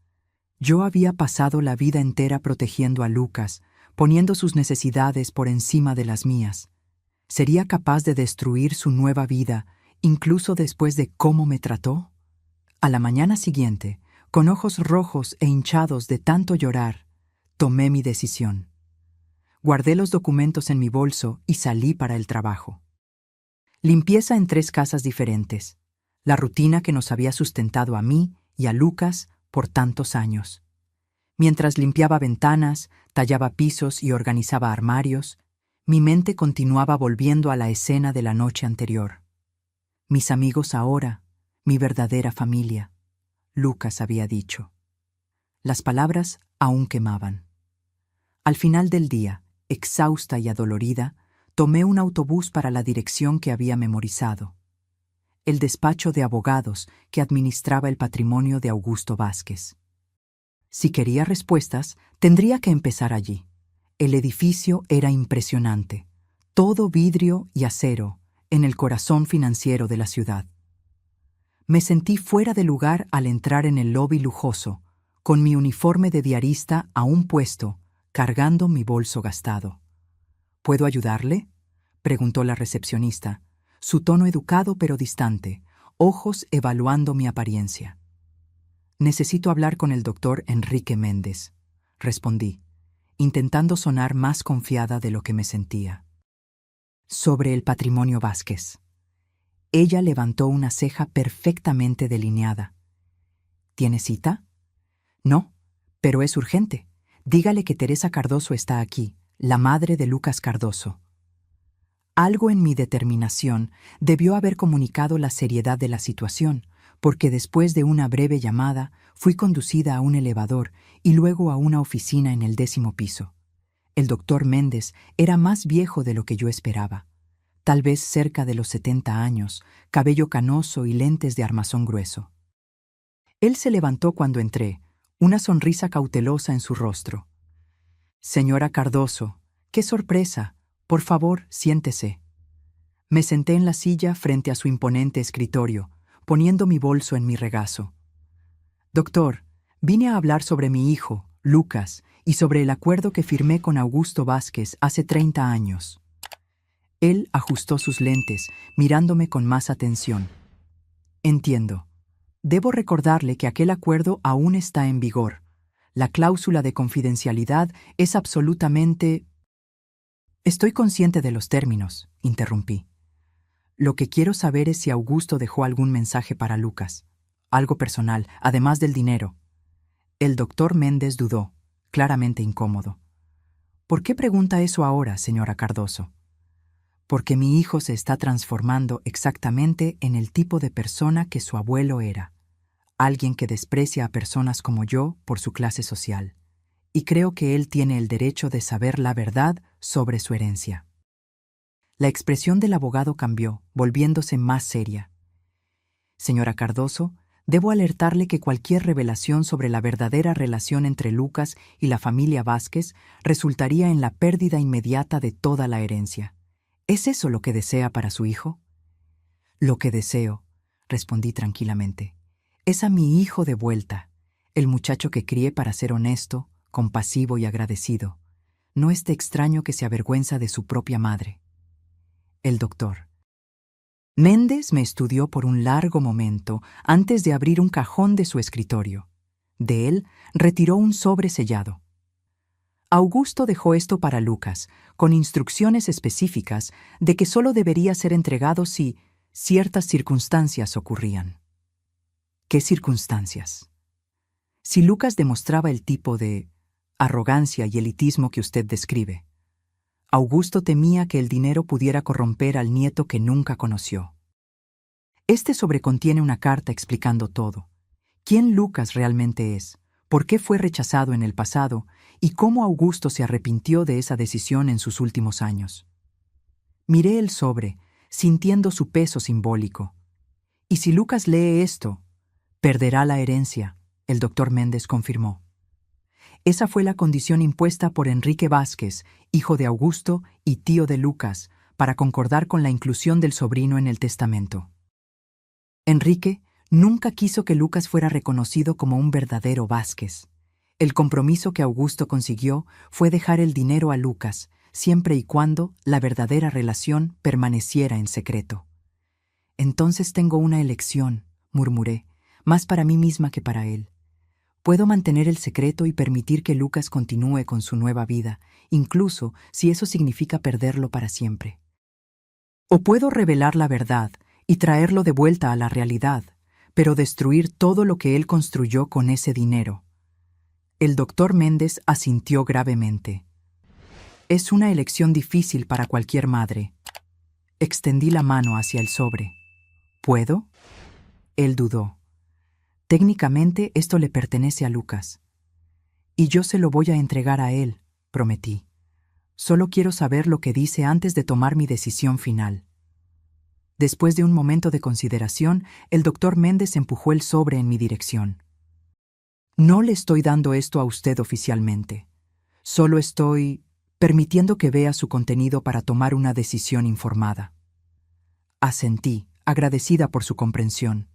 Yo había pasado la vida entera protegiendo a Lucas, poniendo sus necesidades por encima de las mías. ¿Sería capaz de destruir su nueva vida, incluso después de cómo me trató? A la mañana siguiente, con ojos rojos e hinchados de tanto llorar, tomé mi decisión. Guardé los documentos en mi bolso y salí para el trabajo. Limpieza en 3 casas diferentes, la rutina que nos había sustentado a mí y a Lucas por tantos años. Mientras limpiaba ventanas, tallaba pisos y organizaba armarios, mi mente continuaba volviendo a la escena de la noche anterior. Mis amigos ahora, mi verdadera familia, Lucas había dicho. Las palabras aún quemaban. Al final del día, exhausta y adolorida, tomé un autobús para la dirección que había memorizado. El despacho de abogados que administraba el patrimonio de Augusto Vázquez. Si quería respuestas, tendría que empezar allí. El edificio era impresionante, todo vidrio y acero, en el corazón financiero de la ciudad. Me sentí fuera de lugar al entrar en el lobby lujoso, con mi uniforme de diarista aún puesto, cargando mi bolso gastado. ¿Puedo ayudarle?, preguntó la recepcionista, su tono educado pero distante, ojos evaluando mi apariencia. Necesito hablar con el doctor Enrique Méndez, respondí, intentando sonar más confiada de lo que me sentía. Sobre el patrimonio Vázquez. Ella levantó una ceja perfectamente delineada. ¿Tiene cita? No, pero es urgente. Dígale que Teresa Cardoso está aquí, la madre de Lucas Cardoso. Algo en mi determinación debió haber comunicado la seriedad de la situación, porque después de una breve llamada fui conducida a un elevador y luego a una oficina en el 10º piso. El doctor Méndez era más viejo de lo que yo esperaba. Tal vez cerca de los 70 años, cabello canoso y lentes de armazón grueso. Él se levantó cuando entré, una sonrisa cautelosa en su rostro. «Señora Cardoso, qué sorpresa. Por favor, siéntese». Me senté en la silla frente a su imponente escritorio, poniendo mi bolso en mi regazo. «Doctor, vine a hablar sobre mi hijo, Lucas, y sobre el acuerdo que firmé con Augusto Vázquez hace 30 años». Él ajustó sus lentes, mirándome con más atención. Entiendo. Debo recordarle que aquel acuerdo aún está en vigor. La cláusula de confidencialidad es absolutamente... Estoy consciente de los términos, interrumpí. Lo que quiero saber es si Augusto dejó algún mensaje para Lucas. Algo personal, además del dinero. El doctor Méndez dudó, claramente incómodo. ¿Por qué pregunta eso ahora, señora Cardoso? Porque mi hijo se está transformando exactamente en el tipo de persona que su abuelo era. Alguien que desprecia a personas como yo por su clase social. Y creo que él tiene el derecho de saber la verdad sobre su herencia. La expresión del abogado cambió, volviéndose más seria. Señora Cardoso, debo alertarle que cualquier revelación sobre la verdadera relación entre Lucas y la familia Vázquez resultaría en la pérdida inmediata de toda la herencia. ¿Es eso lo que desea para su hijo? Lo que deseo, respondí tranquilamente, es a mi hijo de vuelta, el muchacho que crié para ser honesto, compasivo y agradecido. No este extraño que se avergüenza de su propia madre. El doctor Méndez me estudió por un largo momento antes de abrir un cajón de su escritorio. De él retiró un sobre sellado. Augusto dejó esto para Lucas, con instrucciones específicas de que solo debería ser entregado si ciertas circunstancias ocurrían. ¿Qué circunstancias? Si Lucas demostraba el tipo de arrogancia y elitismo que usted describe, Augusto temía que el dinero pudiera corromper al nieto que nunca conoció. Este sobre contiene una carta explicando todo. ¿Quién Lucas realmente es? ¿Por qué fue rechazado en el pasado? ¿Y cómo Augusto se arrepintió de esa decisión en sus últimos años? Miré el sobre, sintiendo su peso simbólico. ¿Y si Lucas lee esto? Perderá la herencia, el doctor Méndez confirmó. Esa fue la condición impuesta por Enrique Vázquez, hijo de Augusto y tío de Lucas, para concordar con la inclusión del sobrino en el testamento. Enrique nunca quiso que Lucas fuera reconocido como un verdadero Vázquez. El compromiso que Augusto consiguió fue dejar el dinero a Lucas, siempre y cuando la verdadera relación permaneciera en secreto. Entonces tengo una elección, murmuré, más para mí misma que para él. Puedo mantener el secreto y permitir que Lucas continúe con su nueva vida, incluso si eso significa perderlo para siempre. O puedo revelar la verdad y traerlo de vuelta a la realidad, pero destruir todo lo que él construyó con ese dinero. El doctor Méndez asintió gravemente. Es una elección difícil para cualquier madre. Extendí la mano hacia el sobre. ¿Puedo? Él dudó. Técnicamente esto le pertenece a Lucas. Y yo se lo voy a entregar a él, prometí. Solo quiero saber lo que dice antes de tomar mi decisión final. Después de un momento de consideración, el doctor Méndez empujó el sobre en mi dirección. No le estoy dando esto a usted oficialmente. Solo estoy permitiendo que vea su contenido para tomar una decisión informada. Asentí, agradecida por su comprensión.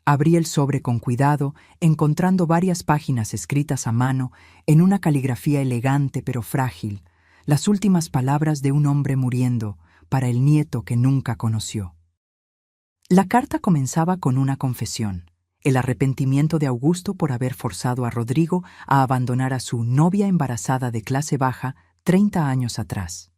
Abrí el sobre con cuidado, encontrando varias páginas escritas a mano en una caligrafía elegante pero frágil, las últimas palabras de un hombre muriendo para el nieto que nunca conoció. La carta comenzaba con una confesión, el arrepentimiento de Augusto por haber forzado a Rodrigo a abandonar a su novia embarazada de clase baja 30 años atrás.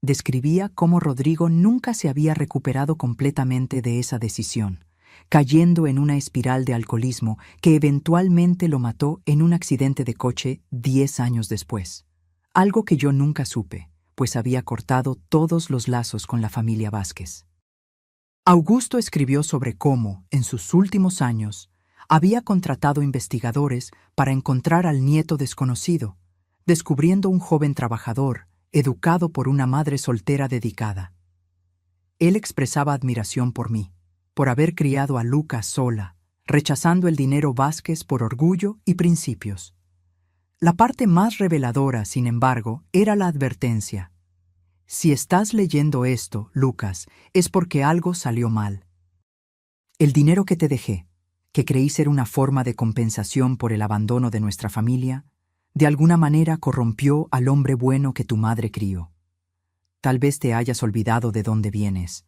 Describía cómo Rodrigo nunca se había recuperado completamente de esa decisión, cayendo en una espiral de alcoholismo que eventualmente lo mató en un accidente de coche 10 años después. Algo que yo nunca supe, pues había cortado todos los lazos con la familia Vázquez. Augusto escribió sobre cómo, en sus últimos años, había contratado investigadores para encontrar al nieto desconocido, descubriendo un joven trabajador, educado por una madre soltera dedicada. Él expresaba admiración por mí, por haber criado a Lucas sola, rechazando el dinero Vázquez por orgullo y principios. La parte más reveladora, sin embargo, era la advertencia. Si estás leyendo esto, Lucas, es porque algo salió mal. El dinero que te dejé, que creí ser una forma de compensación por el abandono de nuestra familia, de alguna manera corrompió al hombre bueno que tu madre crió. Tal vez te hayas olvidado de dónde vienes.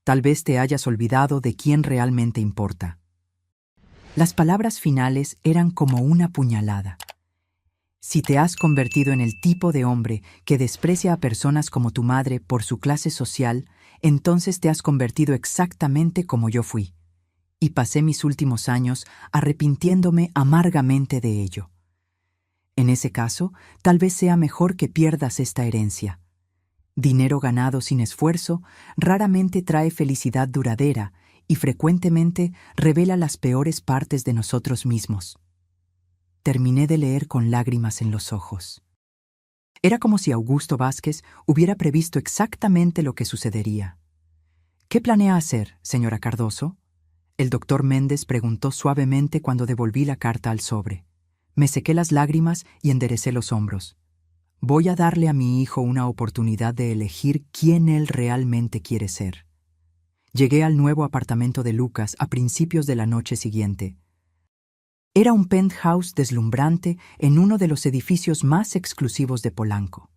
Tal vez te hayas olvidado de quién realmente importa. Las palabras finales eran como una puñalada. Si te has convertido en el tipo de hombre que desprecia a personas como tu madre por su clase social, entonces te has convertido exactamente como yo fui. Y pasé mis últimos años arrepintiéndome amargamente de ello. En ese caso, tal vez sea mejor que pierdas esta herencia. Dinero ganado sin esfuerzo raramente trae felicidad duradera y frecuentemente revela las peores partes de nosotros mismos. Terminé de leer con lágrimas en los ojos. Era como si Augusto Vázquez hubiera previsto exactamente lo que sucedería. ¿Qué planea hacer, señora Cardoso? El doctor Méndez preguntó suavemente cuando devolví la carta al sobre. Me sequé las lágrimas y enderecé los hombros. Voy a darle a mi hijo una oportunidad de elegir quién él realmente quiere ser. Llegué al nuevo apartamento de Lucas a principios de la noche siguiente. Era un penthouse deslumbrante en uno de los edificios más exclusivos de Polanco.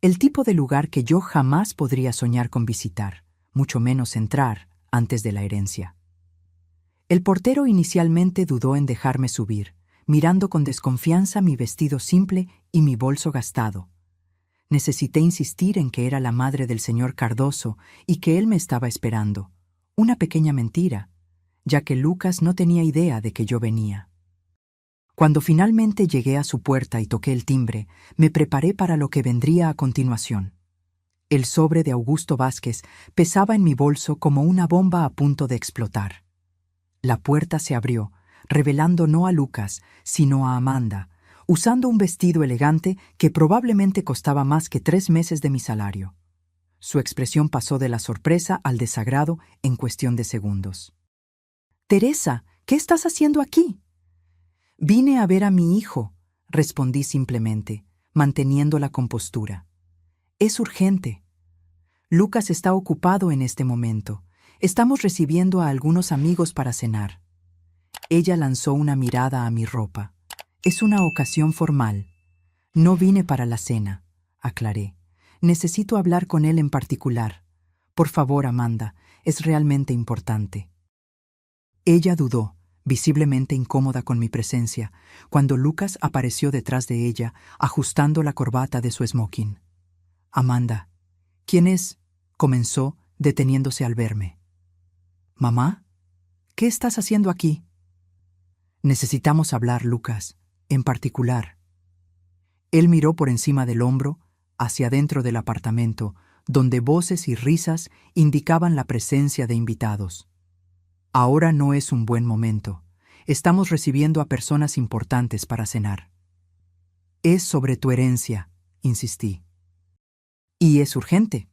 El tipo de lugar que yo jamás podría soñar con visitar, mucho menos entrar antes de la herencia. El portero inicialmente dudó en dejarme subir, mirando con desconfianza mi vestido simple y mi bolso gastado. Necesité insistir en que era la madre del señor Cardoso y que él me estaba esperando. Una pequeña mentira, ya que Lucas no tenía idea de que yo venía. Cuando finalmente llegué a su puerta y toqué el timbre, me preparé para lo que vendría a continuación. El sobre de Augusto Vázquez pesaba en mi bolso como una bomba a punto de explotar. La puerta se abrió, revelando no a Lucas, sino a Amanda, usando un vestido elegante que probablemente costaba más que 3 meses de mi salario. Su expresión pasó de la sorpresa al desagrado en cuestión de segundos. «Teresa, ¿qué estás haciendo aquí?» «Vine a ver a mi hijo», respondí simplemente, manteniendo la compostura. «Es urgente. Lucas está ocupado en este momento. Estamos recibiendo a algunos amigos para cenar». Ella lanzó una mirada a mi ropa. «Es una ocasión formal. No vine para la cena», aclaré. «Necesito hablar con él en particular. Por favor, Amanda, es realmente importante». Ella dudó, visiblemente incómoda con mi presencia, cuando Lucas apareció detrás de ella, ajustando la corbata de su smoking. «Amanda, ¿quién es?», comenzó, deteniéndose al verme. «¿Mamá? ¿Qué estás haciendo aquí?» «Necesitamos hablar, Lucas, en particular». Él miró por encima del hombro, hacia adentro del apartamento, donde voces y risas indicaban la presencia de invitados. «Ahora no es un buen momento. Estamos recibiendo a personas importantes para cenar». «Es sobre tu herencia», insistí. «Y es urgente».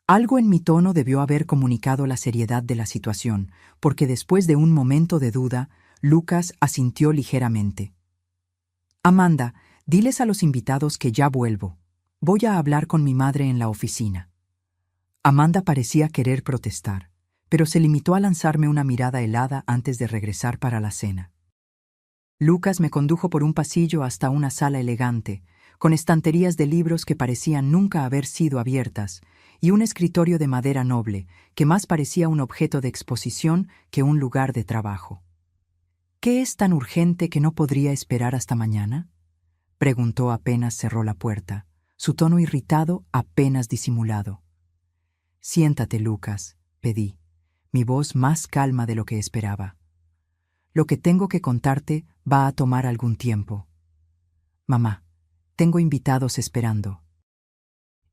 Algo en mi tono debió haber comunicado la seriedad de la situación, porque después de un momento de duda, Lucas asintió ligeramente. «Amanda, diles a los invitados que ya vuelvo. Voy a hablar con mi madre en la oficina». Amanda parecía querer protestar, pero se limitó a lanzarme una mirada helada antes de regresar para la cena. Lucas me condujo por un pasillo hasta una sala elegante, con estanterías de libros que parecían nunca haber sido abiertas, y un escritorio de madera noble, que más parecía un objeto de exposición que un lugar de trabajo. «¿Qué es tan urgente que no podría esperar hasta mañana?», preguntó apenas cerró la puerta, su tono irritado apenas disimulado. «Siéntate, Lucas», pedí, mi voz más calma de lo que esperaba. «Lo que tengo que contarte va a tomar algún tiempo. Mamá, tengo invitados esperando».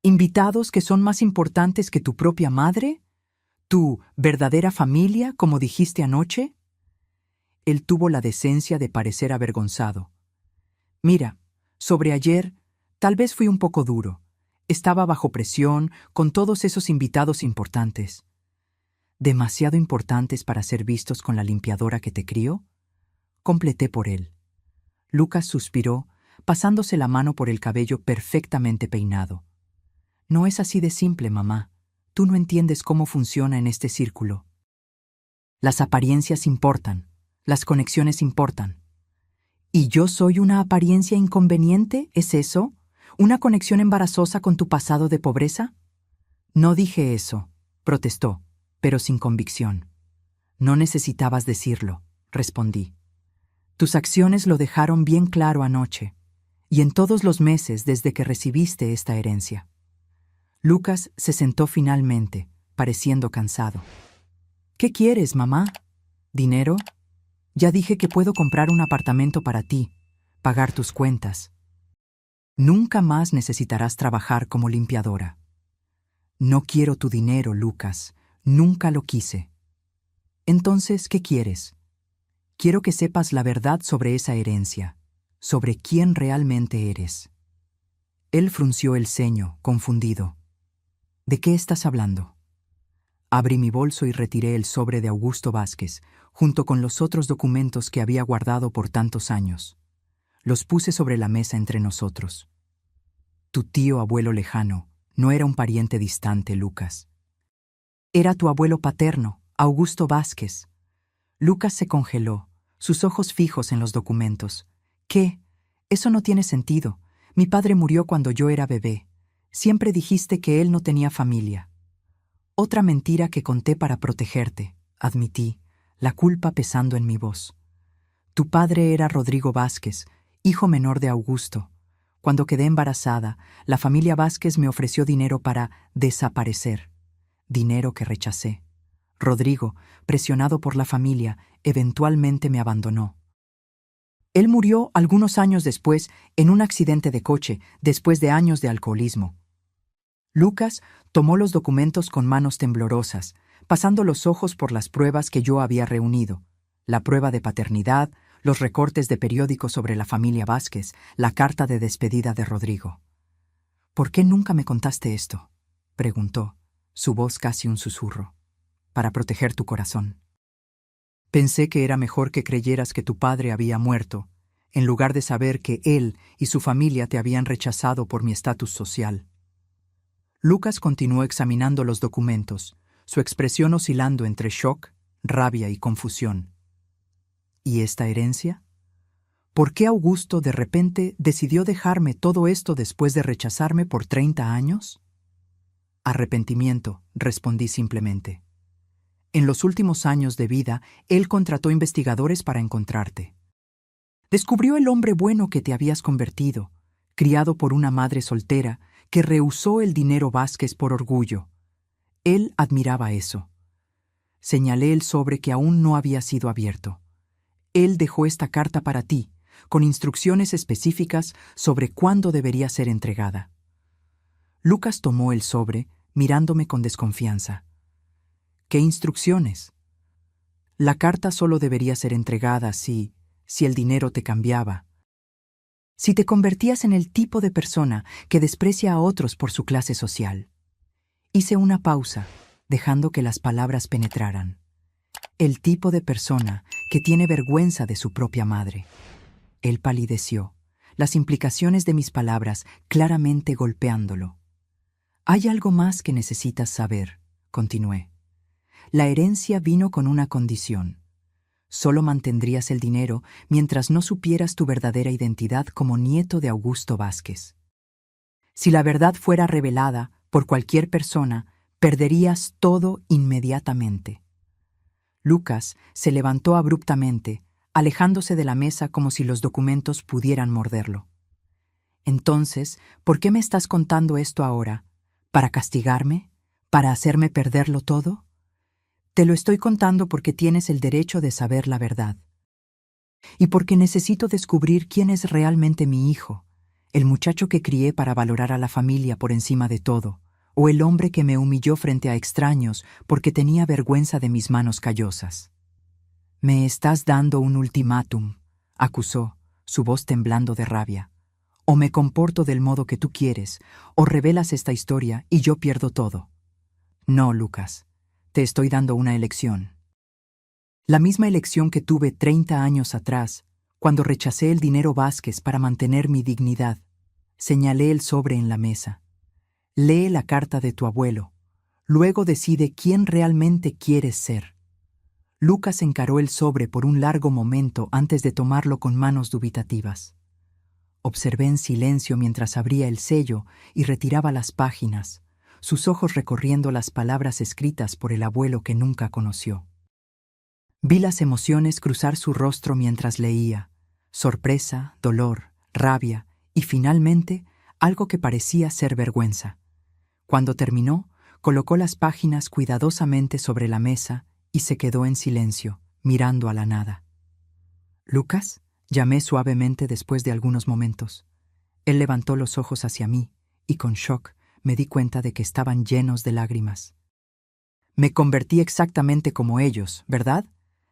«¿Invitados que son más importantes que tu propia madre? ¿Tu verdadera familia, como dijiste anoche?». Él tuvo la decencia de parecer avergonzado. «Mira, sobre ayer, tal vez fui un poco duro. Estaba bajo presión con todos esos invitados importantes». «¿Demasiado importantes para ser vistos con la limpiadora que te crió?», completé por él. Lucas suspiró, pasándose la mano por el cabello perfectamente peinado. «No es así de simple, mamá. Tú no entiendes cómo funciona en este círculo. Las apariencias importan. Las conexiones importan». «¿Y yo soy una apariencia inconveniente? ¿Es eso? ¿Una conexión embarazosa con tu pasado de pobreza? No dije eso, protestó, pero sin convicción. No necesitabas decirlo, respondí. Tus acciones lo dejaron bien claro anoche, y en todos los meses desde que recibiste esta herencia. Lucas se sentó finalmente, pareciendo cansado. ¿Qué quieres, mamá? ¿Dinero? Ya dije que puedo comprar un apartamento para ti, pagar tus cuentas. Nunca más necesitarás trabajar como limpiadora. No quiero tu dinero, Lucas. Nunca lo quise. Entonces, ¿qué quieres? Quiero que sepas la verdad sobre esa herencia, sobre quién realmente eres. Él frunció el ceño, confundido. ¿De qué estás hablando? Abrí mi bolso y retiré el sobre de Augusto Vázquez, junto con los otros documentos que había guardado por tantos años. Los puse sobre la mesa entre nosotros. Tu tío abuelo lejano no era un pariente distante, Lucas. Era tu abuelo paterno, Augusto Vázquez. Lucas se congeló, sus ojos fijos en los documentos. ¿Qué? Eso no tiene sentido. Mi padre murió cuando yo era bebé. Siempre dijiste que él no tenía familia. Otra mentira que conté para protegerte, admití, la culpa pesando en mi voz. Tu padre era Rodrigo Vázquez, hijo menor de Augusto. Cuando quedé embarazada, la familia Vázquez me ofreció dinero para desaparecer. Dinero que rechacé. Rodrigo, presionado por la familia, eventualmente me abandonó. Él murió algunos años después en un accidente de coche, después de años de alcoholismo. Lucas tomó los documentos con manos temblorosas, pasando los ojos por las pruebas que yo había reunido. La prueba de paternidad, los recortes de periódicos sobre la familia Vázquez, la carta de despedida de Rodrigo. ¿Por qué nunca me contaste esto?, preguntó, su voz casi un susurro. Para proteger tu corazón. Pensé que era mejor que creyeras que tu padre había muerto, en lugar de saber que él y su familia te habían rechazado por mi estatus social. Lucas continuó examinando los documentos, su expresión oscilando entre shock, rabia y confusión. ¿Y esta herencia? ¿Por qué Augusto de repente decidió dejarme todo esto después de rechazarme por 30 años? Arrepentimiento, respondí simplemente. En los últimos años de vida, él contrató investigadores para encontrarte. Descubrió el hombre bueno que te habías convertido, criado por una madre soltera que rehusó el dinero Vázquez por orgullo. Él admiraba eso. Señalé el sobre que aún no había sido abierto. Él dejó esta carta para ti, con instrucciones específicas sobre cuándo debería ser entregada. Lucas tomó el sobre, mirándome con desconfianza. ¿Qué instrucciones? La carta solo debería ser entregada si el dinero te cambiaba. Si te convertías en el tipo de persona que desprecia a otros por su clase social. Hice una pausa, dejando que las palabras penetraran. El tipo de persona que tiene vergüenza de su propia madre. Él palideció, las implicaciones de mis palabras claramente golpeándolo. Hay algo más que necesitas saber, continué. La herencia vino con una condición. Solo mantendrías el dinero mientras no supieras tu verdadera identidad como nieto de Augusto Vázquez. Si la verdad fuera revelada por cualquier persona, perderías todo inmediatamente. Lucas se levantó abruptamente, alejándose de la mesa como si los documentos pudieran morderlo. Entonces, ¿por qué me estás contando esto ahora? ¿Para castigarme? ¿Para hacerme perderlo todo? Te lo estoy contando porque tienes el derecho de saber la verdad. Y porque necesito descubrir quién es realmente mi hijo, el muchacho que crié para valorar a la familia por encima de todo, o el hombre que me humilló frente a extraños porque tenía vergüenza de mis manos callosas. Me estás dando un ultimátum, acusó, su voz temblando de rabia. O me comporto del modo que tú quieres, o revelas esta historia y yo pierdo todo. No, Lucas. Te estoy dando una elección. La misma elección que tuve 30 años atrás, cuando rechacé el dinero Vázquez para mantener mi dignidad. Señalé el sobre en la mesa. Lee la carta de tu abuelo. Luego decide quién realmente quieres ser. Lucas encaró el sobre por un largo momento antes de tomarlo con manos dubitativas. Observé en silencio mientras abría el sello y retiraba las páginas, sus ojos recorriendo las palabras escritas por el abuelo que nunca conoció. Vi las emociones cruzar su rostro mientras leía: sorpresa, dolor, rabia y finalmente algo que parecía ser vergüenza. Cuando terminó, colocó las páginas cuidadosamente sobre la mesa y se quedó en silencio, mirando a la nada. «¿Lucas?», llamé suavemente después de algunos momentos. Él levantó los ojos hacia mí y con shock me di cuenta de que estaban llenos de lágrimas. «Me convertí exactamente como ellos, ¿verdad?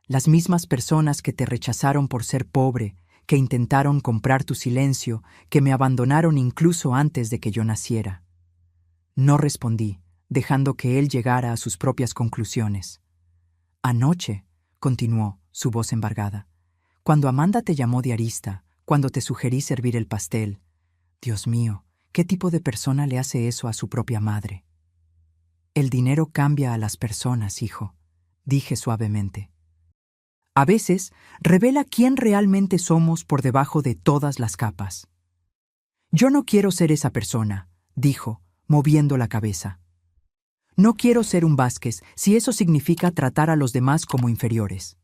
Las mismas personas que te rechazaron por ser pobre, que intentaron comprar tu silencio, que me abandonaron incluso antes de que yo naciera». No respondí, dejando que él llegara a sus propias conclusiones. «Anoche», continuó, su voz embargada, «cuando Amanda te llamó diarista, cuando te sugerí servir el pastel. Dios mío, ¿qué tipo de persona le hace eso a su propia madre?» «El dinero cambia a las personas, hijo», dije suavemente. «A veces revela quién realmente somos por debajo de todas las capas». «Yo no quiero ser esa persona», dijo, moviendo la cabeza. «No quiero ser un Vázquez si eso significa tratar a los demás como inferiores.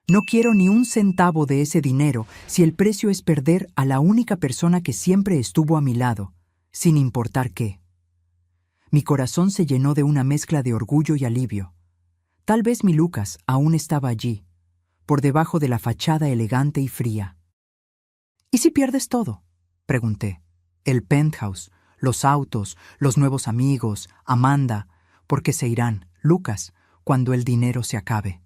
No quiero ni un centavo de ese dinero si el precio es perder a la única persona que siempre estuvo a mi lado, sin importar qué». Mi corazón se llenó de una mezcla de orgullo y alivio. Tal vez mi Lucas aún estaba allí, por debajo de la fachada elegante y fría. «¿Y si pierdes todo?», pregunté. «El penthouse, los autos, los nuevos amigos, Amanda, porque se irán, Lucas, cuando el dinero se acabe».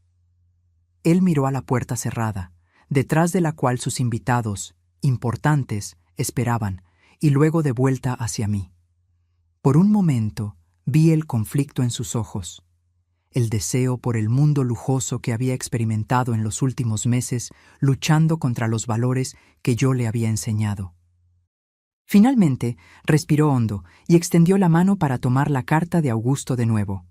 Él miró a la puerta cerrada, detrás de la cual sus invitados, importantes, esperaban, y luego de vuelta hacia mí. Por un momento vi el conflicto en sus ojos, el deseo por el mundo lujoso que había experimentado en los últimos meses, luchando contra los valores que yo le había enseñado. Finalmente, respiró hondo y extendió la mano para tomar la carta de Augusto de nuevo.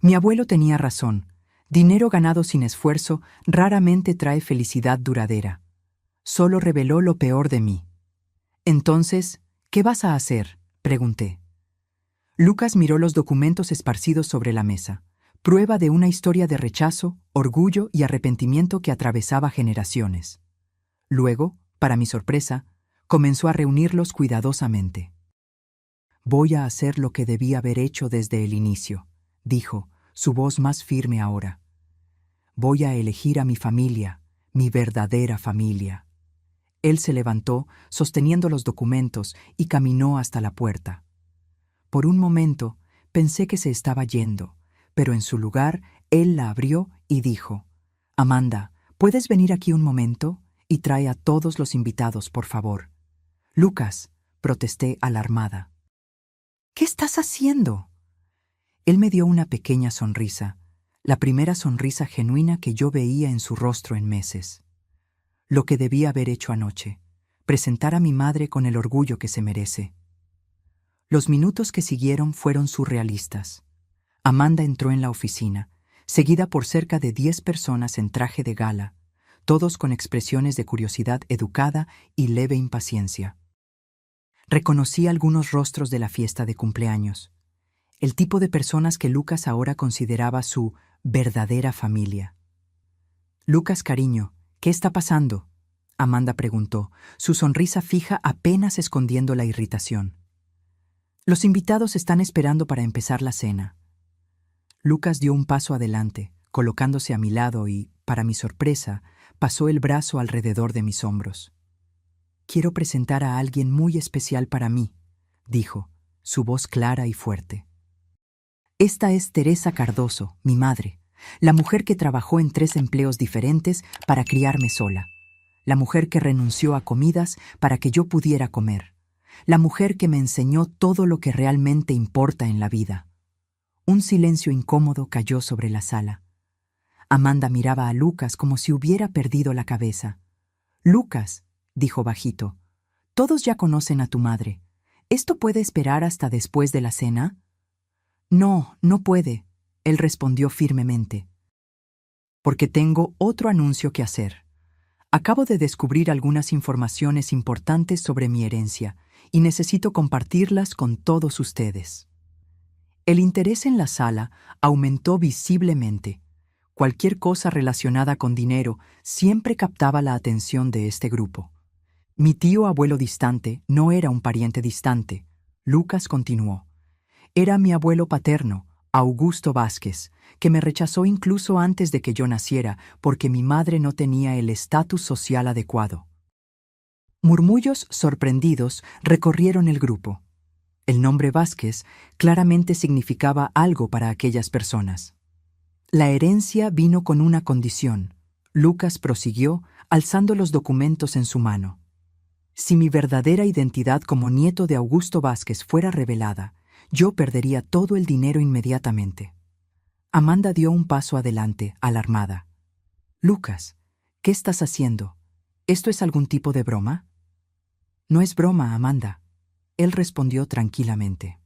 Mi abuelo tenía razón. Dinero ganado sin esfuerzo raramente trae felicidad duradera. Solo reveló lo peor de mí. «Entonces, ¿qué vas a hacer?», pregunté. Lucas miró los documentos esparcidos sobre la mesa, prueba de una historia de rechazo, orgullo y arrepentimiento que atravesaba generaciones. Luego, para mi sorpresa, comenzó a reunirlos cuidadosamente. «Voy a hacer lo que debí haber hecho desde el inicio», dijo, su voz más firme ahora. «Voy a elegir a mi familia, mi verdadera familia». Él se levantó, sosteniendo los documentos, y caminó hasta la puerta. Por un momento pensé que se estaba yendo, pero en su lugar él la abrió y dijo: «Amanda, ¿puedes venir aquí un momento? Y trae a todos los invitados, por favor». «Lucas», protesté alarmada. «¿Qué estás haciendo?». Él me dio una pequeña sonrisa, la primera sonrisa genuina que yo veía en su rostro en meses. Lo que debía haber hecho anoche, presentar a mi madre con el orgullo que se merece. Los minutos que siguieron fueron surrealistas. Amanda entró en la oficina, seguida por cerca de 10 personas en traje de gala, todos con expresiones de curiosidad educada y leve impaciencia. Reconocí algunos rostros de la fiesta de cumpleaños, el tipo de personas que Lucas ahora consideraba su verdadera familia. «Lucas, cariño, ¿qué está pasando?», Amanda preguntó, su sonrisa fija apenas escondiendo la irritación. «Los invitados están esperando para empezar la cena». Lucas dio un paso adelante, colocándose a mi lado y, para mi sorpresa, pasó el brazo alrededor de mis hombros. «Quiero presentar a alguien muy especial para mí», dijo, su voz clara y fuerte. «Esta es Teresa Cardoso, mi madre, la mujer que trabajó en 3 empleos diferentes para criarme sola, la mujer que renunció a comidas para que yo pudiera comer, la mujer que me enseñó todo lo que realmente importa en la vida». Un silencio incómodo cayó sobre la sala. Amanda miraba a Lucas como si hubiera perdido la cabeza. «Lucas», dijo bajito, «todos ya conocen a tu madre. ¿Esto puede esperar hasta después de la cena?». «No, no puede», él respondió firmemente. «Porque tengo otro anuncio que hacer». Acabo de descubrir algunas informaciones importantes sobre mi herencia y necesito compartirlas con todos ustedes. El interés en la sala aumentó visiblemente. Cualquier cosa relacionada con dinero siempre captaba la atención de este grupo. Mi tío abuelo distante no era un pariente distante. Lucas continuó. Era mi abuelo paterno, Augusto Vázquez, que me rechazó incluso antes de que yo naciera porque mi madre no tenía el estatus social adecuado. Murmullos sorprendidos recorrieron el grupo. El nombre Vázquez claramente significaba algo para aquellas personas. La herencia vino con una condición. Lucas prosiguió, alzando los documentos en su mano. Si mi verdadera identidad como nieto de Augusto Vázquez fuera revelada, yo perdería todo el dinero inmediatamente. Amanda dio un paso adelante, alarmada. Lucas, ¿qué estás haciendo? ¿Esto es algún tipo de broma? No es broma, Amanda. Él respondió tranquilamente.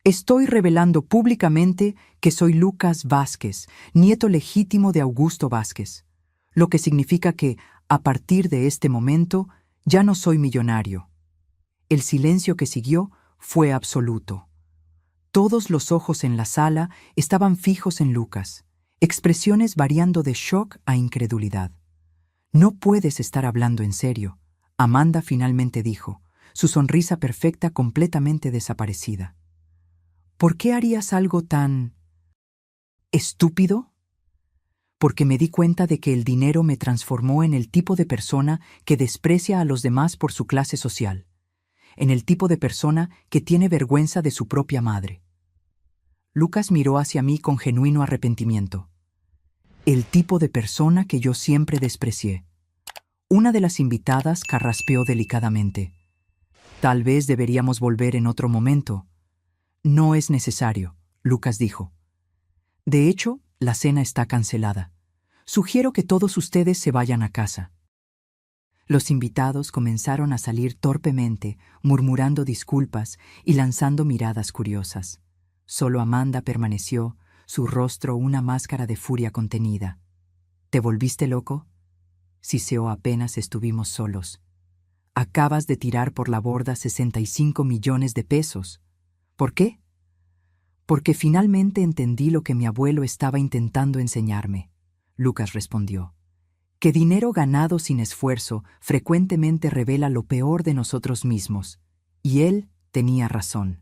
Estoy revelando públicamente que soy Lucas Vázquez, nieto legítimo de Augusto Vázquez, lo que significa que, a partir de este momento, ya no soy millonario. El silencio que siguió fue absoluto. Todos los ojos en la sala estaban fijos en Lucas, expresiones variando de shock a incredulidad. No puedes estar hablando en serio, Amanda finalmente dijo, su sonrisa perfecta completamente desaparecida. ¿Por qué harías algo tan estúpido? Porque me di cuenta de que el dinero me transformó en el tipo de persona que desprecia a los demás por su clase social, en el tipo de persona que tiene vergüenza de su propia madre. Lucas miró hacia mí con genuino arrepentimiento. El tipo de persona que yo siempre desprecié. Una de las invitadas carraspeó delicadamente. Tal vez deberíamos volver en otro momento. No es necesario, Lucas dijo. De hecho, la cena está cancelada. Sugiero que todos ustedes se vayan a casa. Los invitados comenzaron a salir torpemente, murmurando disculpas y lanzando miradas curiosas. Solo Amanda permaneció, su rostro una máscara de furia contenida. ¿Te volviste loco? Siseó apenas estuvimos solos. Acabas de tirar por la borda 65 millones de pesos. ¿Por qué? Porque finalmente entendí lo que mi abuelo estaba intentando enseñarme, Lucas respondió. Que dinero ganado sin esfuerzo frecuentemente revela lo peor de nosotros mismos. Y él tenía razón.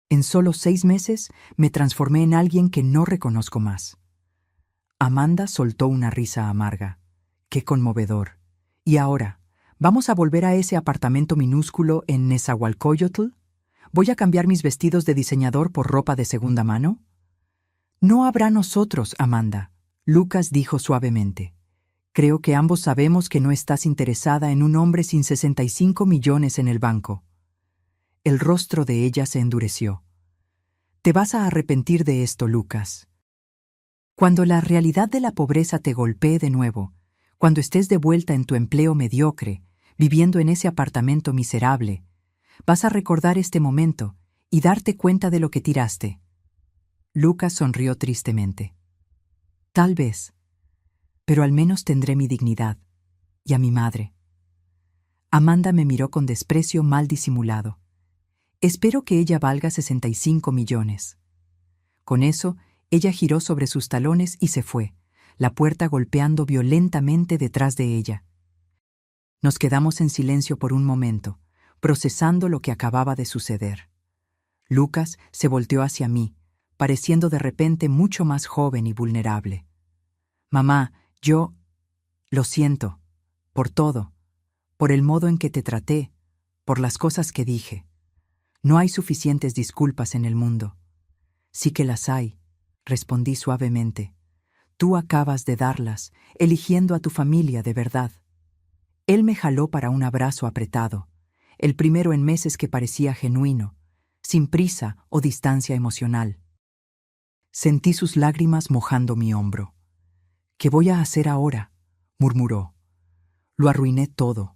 En solo 6 meses me transformé en alguien que no reconozco más. Amanda soltó una risa amarga. ¡Qué conmovedor! Y ahora, ¿vamos a volver a ese apartamento minúsculo en Nezahualcóyotl? ¿Voy a cambiar mis vestidos de diseñador por ropa de segunda mano? No habrá nosotros, Amanda, Lucas dijo suavemente. Creo que ambos sabemos que no estás interesada en un hombre sin 65 millones en el banco. El rostro de ella se endureció. Te vas a arrepentir de esto, Lucas. Cuando la realidad de la pobreza te golpee de nuevo, cuando estés de vuelta en tu empleo mediocre, viviendo en ese apartamento miserable, vas a recordar este momento y darte cuenta de lo que tiraste. Lucas sonrió tristemente. Tal vez, pero al menos tendré mi dignidad y a mi madre. Amanda me miró con desprecio mal disimulado. Espero que ella valga 65 millones. Con eso, ella giró sobre sus talones y se fue, la puerta golpeando violentamente detrás de ella. Nos quedamos en silencio por un momento, procesando lo que acababa de suceder. Lucas se volteó hacia mí, pareciendo de repente mucho más joven y vulnerable. Mamá, lo siento, por todo, por el modo en que te traté, por las cosas que dije. No hay suficientes disculpas en el mundo. Sí que las hay, respondí suavemente. Tú acabas de darlas, eligiendo a tu familia de verdad. Él me jaló para un abrazo apretado, el primero en meses que parecía genuino, sin prisa o distancia emocional. Sentí sus lágrimas mojando mi hombro. ¿Qué voy a hacer ahora?, murmuró. Lo arruiné todo.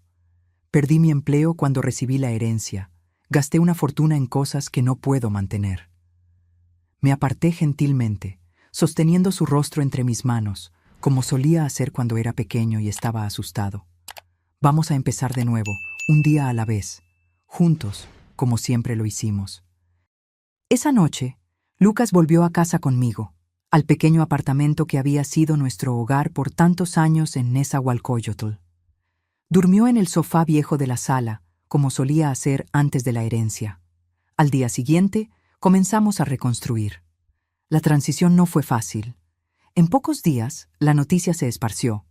Perdí mi empleo cuando recibí la herencia. Gasté una fortuna en cosas que no puedo mantener. Me aparté gentilmente, sosteniendo su rostro entre mis manos, como solía hacer cuando era pequeño y estaba asustado. Vamos a empezar de nuevo, un día a la vez, juntos, como siempre lo hicimos. Esa noche, Lucas volvió a casa conmigo, al pequeño apartamento que había sido nuestro hogar por tantos años en Nezahualcóyotl. Durmió en el sofá viejo de la sala, como solía hacer antes de la herencia. Al día siguiente, comenzamos a reconstruir. La transición no fue fácil. En pocos días, la noticia se esparció.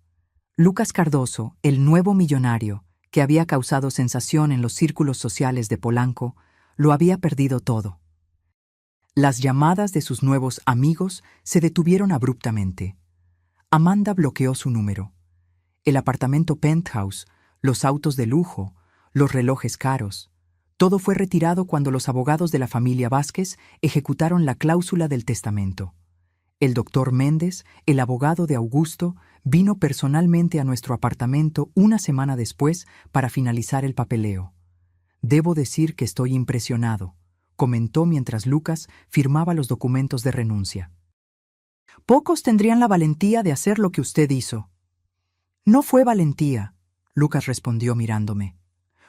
Lucas Cardoso, el nuevo millonario, que había causado sensación en los círculos sociales de Polanco, lo había perdido todo. Las llamadas de sus nuevos amigos se detuvieron abruptamente. Amanda bloqueó su número. El apartamento penthouse, los autos de lujo, los relojes caros. Todo fue retirado cuando los abogados de la familia Vázquez ejecutaron la cláusula del testamento. El doctor Méndez, el abogado de Augusto, vino personalmente a nuestro apartamento una semana después para finalizar el papeleo. Debo decir que estoy impresionado, comentó mientras Lucas firmaba los documentos de renuncia. Pocos tendrían la valentía de hacer lo que usted hizo. No fue valentía, Lucas respondió mirándome.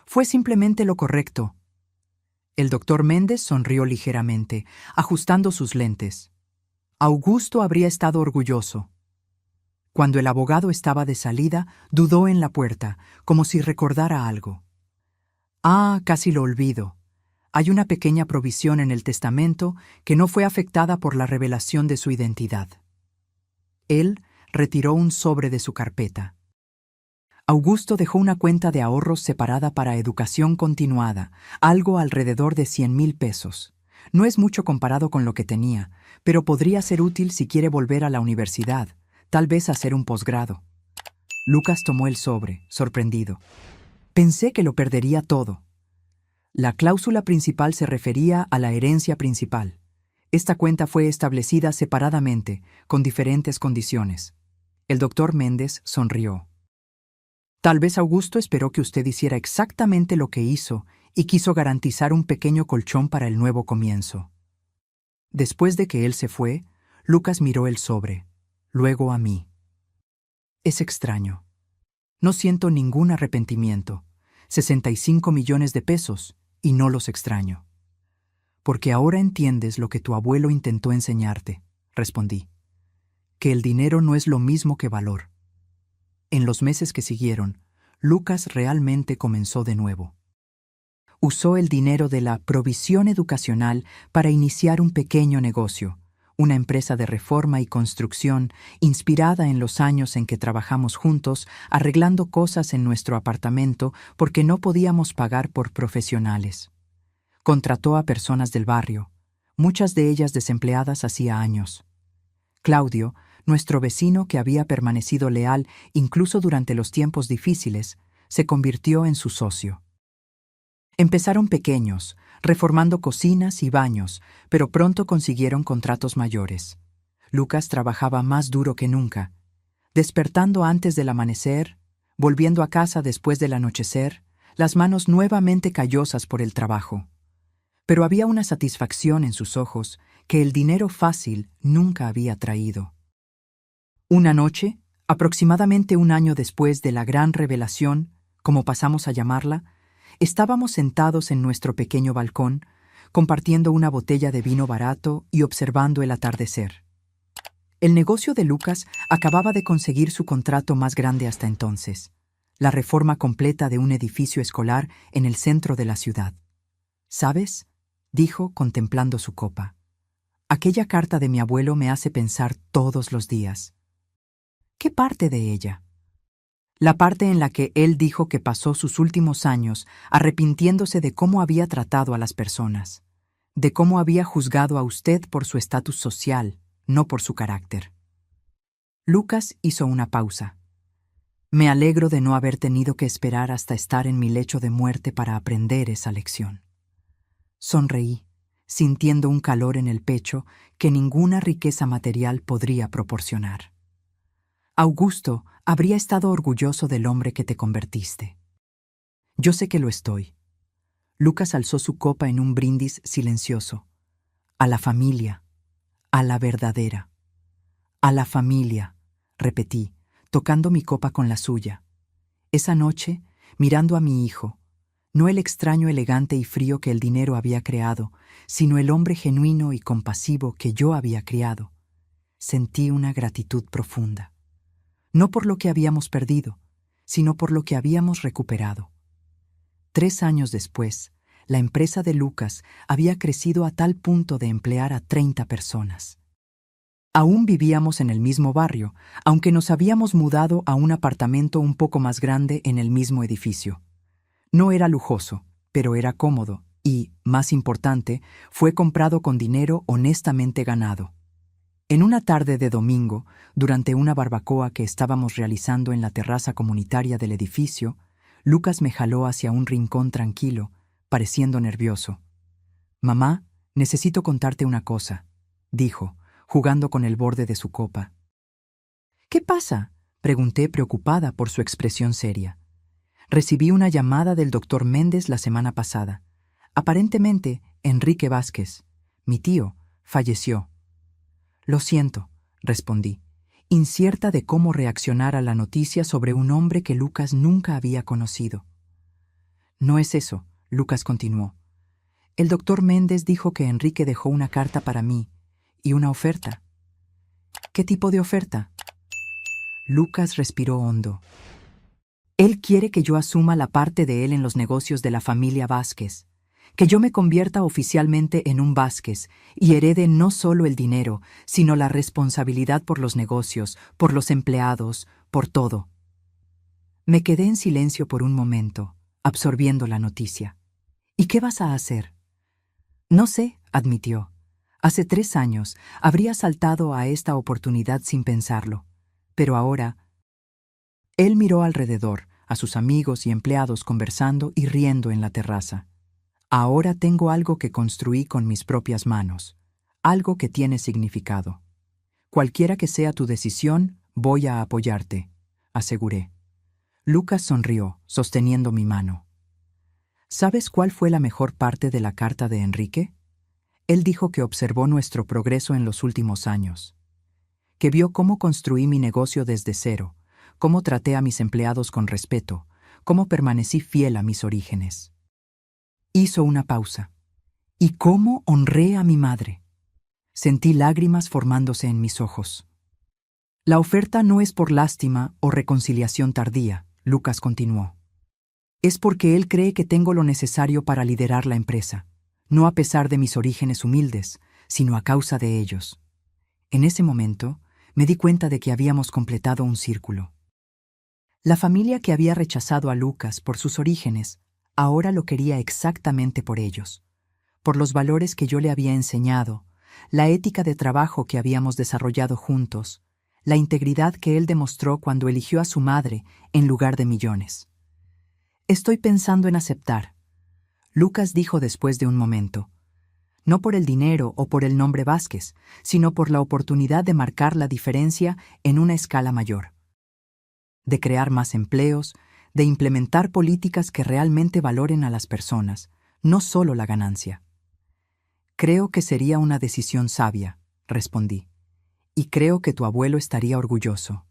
Fue simplemente lo correcto. El doctor Méndez sonrió ligeramente, ajustando sus lentes. Augusto habría estado orgulloso. Cuando el abogado estaba de salida, dudó en la puerta, como si recordara algo. Casi lo olvido. Hay una pequeña provisión en el testamento que no fue afectada por la revelación de su identidad. Él retiró un sobre de su carpeta. Augusto dejó una cuenta de ahorros separada para educación continuada, algo alrededor de 100,000 pesos. No es mucho comparado con lo que tenía, pero podría ser útil si quiere volver a la universidad, tal vez hacer un posgrado. Lucas tomó el sobre, sorprendido. Pensé que lo perdería todo. La cláusula principal se refería a la herencia principal. Esta cuenta fue establecida separadamente, con diferentes condiciones. El doctor Méndez sonrió. Tal vez Augusto esperó que usted hiciera exactamente lo que hizo y quiso garantizar un pequeño colchón para el nuevo comienzo. Después de que él se fue, Lucas miró el sobre, luego a mí. Es extraño. No siento ningún arrepentimiento. 65 millones de pesos, y no los extraño. Porque ahora entiendes lo que tu abuelo intentó enseñarte, respondí. Que el dinero no es lo mismo que valor. En los meses que siguieron, Lucas realmente comenzó de nuevo. Usó el dinero de la provisión educacional para iniciar un pequeño negocio, una empresa de reforma y construcción inspirada en los años en que trabajamos juntos arreglando cosas en nuestro apartamento porque no podíamos pagar por profesionales. Contrató a personas del barrio, muchas de ellas desempleadas hacía años. Claudio, nuestro vecino que había permanecido leal incluso durante los tiempos difíciles, se convirtió en su socio. Empezaron pequeños, reformando cocinas y baños, pero pronto consiguieron contratos mayores. Lucas trabajaba más duro que nunca, despertando antes del amanecer, volviendo a casa después del anochecer, las manos nuevamente callosas por el trabajo. Pero había una satisfacción en sus ojos que el dinero fácil nunca había traído. Una noche, aproximadamente un año después de la gran revelación, como pasamos a llamarla, estábamos sentados en nuestro pequeño balcón, compartiendo una botella de vino barato y observando el atardecer. El negocio de Lucas acababa de conseguir su contrato más grande hasta entonces, la reforma completa de un edificio escolar en el centro de la ciudad. ¿Sabes?, dijo contemplando su copa. Aquella carta de mi abuelo me hace pensar todos los días. ¿Qué parte de ella? La parte en la que él dijo que pasó sus últimos años arrepintiéndose de cómo había tratado a las personas, de cómo había juzgado a usted por su estatus social, no por su carácter. Lucas hizo una pausa. Me alegro de no haber tenido que esperar hasta estar en mi lecho de muerte para aprender esa lección. Sonreí, sintiendo un calor en el pecho que ninguna riqueza material podría proporcionar. Augusto habría estado orgulloso del hombre que te convertiste. Yo sé que lo estoy. Lucas alzó su copa en un brindis silencioso. A la familia, a la verdadera. A la familia, repetí, tocando mi copa con la suya. Esa noche, mirando a mi hijo, no el extraño elegante y frío que el dinero había creado, sino el hombre genuino y compasivo que yo había criado, sentí una gratitud profunda. No por lo que habíamos perdido, sino por lo que habíamos recuperado. 3 años después, la empresa de Lucas había crecido a tal punto de emplear a 30 personas. Aún vivíamos en el mismo barrio, aunque nos habíamos mudado a un apartamento un poco más grande en el mismo edificio. No era lujoso, pero era cómodo y, más importante, fue comprado con dinero honestamente ganado. En una tarde de domingo, durante una barbacoa que estábamos realizando en la terraza comunitaria del edificio, Lucas me jaló hacia un rincón tranquilo, pareciendo nervioso. «Mamá, necesito contarte una cosa», dijo, jugando con el borde de su copa. «¿Qué pasa?», pregunté preocupada por su expresión seria. «Recibí una llamada del doctor Méndez la semana pasada. Aparentemente, Enrique Vázquez, mi tío, falleció». «Lo siento», respondí, incierta de cómo reaccionar a la noticia sobre un hombre que Lucas nunca había conocido. «No es eso», Lucas continuó. «El doctor Méndez dijo que Enrique dejó una carta para mí y una oferta». «¿Qué tipo de oferta?». Lucas respiró hondo. «Él quiere que yo asuma la parte de él en los negocios de la familia Vázquez, que yo me convierta oficialmente en un Vázquez y herede no solo el dinero, sino la responsabilidad por los negocios, por los empleados, por todo». Me quedé en silencio por un momento, absorbiendo la noticia. «¿Y qué vas a hacer?». «No sé», admitió. «Hace 3 años habría saltado a esta oportunidad sin pensarlo. Pero ahora…». Él miró alrededor, a sus amigos y empleados conversando y riendo en la terraza. «Ahora tengo algo que construí con mis propias manos, algo que tiene significado. Cualquiera que sea tu decisión, voy a apoyarte», aseguré. Lucas sonrió, sosteniendo mi mano. «¿Sabes cuál fue la mejor parte de la carta de Enrique?». Él dijo que observó nuestro progreso en los últimos años, que vio cómo construí mi negocio desde cero, cómo traté a mis empleados con respeto, cómo permanecí fiel a mis orígenes. Hizo una pausa. «¿Y cómo honré a mi madre?». Sentí lágrimas formándose en mis ojos. «La oferta no es por lástima o reconciliación tardía», Lucas continuó. «Es porque él cree que tengo lo necesario para liderar la empresa, no a pesar de mis orígenes humildes, sino a causa de ellos». En ese momento, me di cuenta de que habíamos completado un círculo. La familia que había rechazado a Lucas por sus orígenes, ahora lo quería exactamente por ellos, por los valores que yo le había enseñado, la ética de trabajo que habíamos desarrollado juntos, la integridad que él demostró cuando eligió a su madre en lugar de millones. «Estoy pensando en aceptar», Lucas dijo después de un momento. «No por el dinero o por el nombre Vázquez, sino por la oportunidad de marcar la diferencia en una escala mayor. De crear más empleos, de implementar políticas que realmente valoren a las personas, no solo la ganancia». «Creo que sería una decisión sabia», respondí. «Y creo que tu abuelo estaría orgulloso».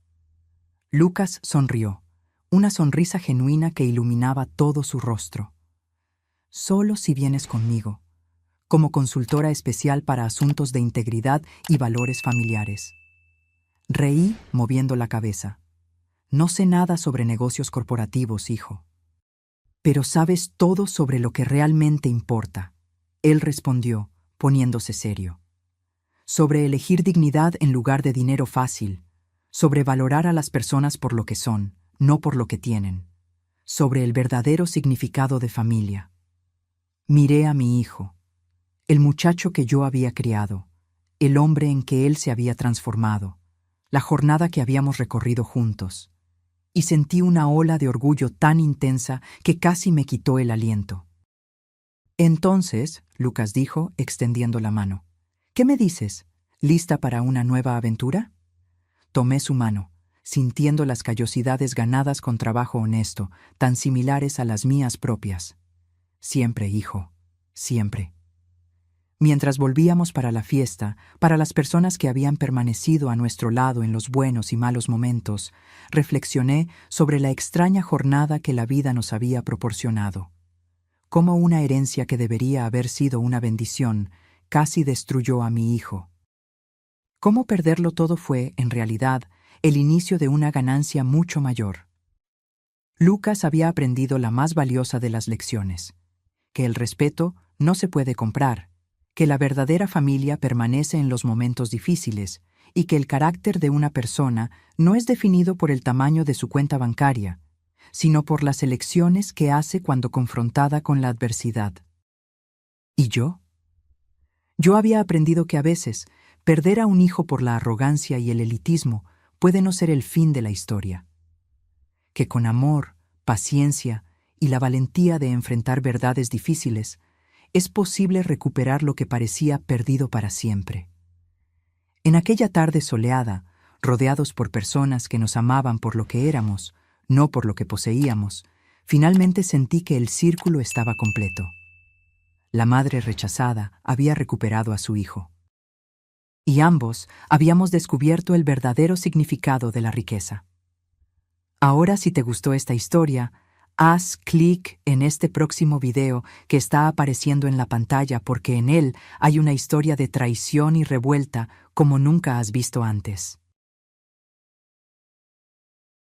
Lucas sonrió, una sonrisa genuina que iluminaba todo su rostro. «Solo si vienes conmigo, como consultora especial para asuntos de integridad y valores familiares». Reí moviendo la cabeza. «No sé nada sobre negocios corporativos, hijo». «Pero sabes todo sobre lo que realmente importa», él respondió, poniéndose serio. «Sobre elegir dignidad en lugar de dinero fácil, sobre valorar a las personas por lo que son, no por lo que tienen, sobre el verdadero significado de familia». Miré a mi hijo, el muchacho que yo había criado, el hombre en que él se había transformado, la jornada que habíamos recorrido juntos, y sentí una ola de orgullo tan intensa que casi me quitó el aliento. «Entonces», Lucas dijo, extendiendo la mano, «¿qué me dices? ¿Lista para una nueva aventura?». Tomé su mano, sintiendo las callosidades ganadas con trabajo honesto, tan similares a las mías propias. «Siempre, hijo, siempre». Mientras volvíamos para la fiesta, para las personas que habían permanecido a nuestro lado en los buenos y malos momentos, reflexioné sobre la extraña jornada que la vida nos había proporcionado. Cómo una herencia que debería haber sido una bendición casi destruyó a mi hijo. Cómo perderlo todo fue, en realidad, el inicio de una ganancia mucho mayor. Lucas había aprendido la más valiosa de las lecciones: que el respeto no se puede comprar, que la verdadera familia permanece en los momentos difíciles y que el carácter de una persona no es definido por el tamaño de su cuenta bancaria, sino por las elecciones que hace cuando confrontada con la adversidad. ¿Y yo? Yo había aprendido que a veces perder a un hijo por la arrogancia y el elitismo puede no ser el fin de la historia, que con amor, paciencia y la valentía de enfrentar verdades difíciles, es posible recuperar lo que parecía perdido para siempre. En aquella tarde soleada, rodeados por personas que nos amaban por lo que éramos, no por lo que poseíamos, finalmente sentí que el círculo estaba completo. La madre rechazada había recuperado a su hijo. Y ambos habíamos descubierto el verdadero significado de la riqueza. Ahora, si te gustó esta historia, haz clic en este próximo video que está apareciendo en la pantalla porque en él hay una historia de traición y revuelta como nunca has visto antes.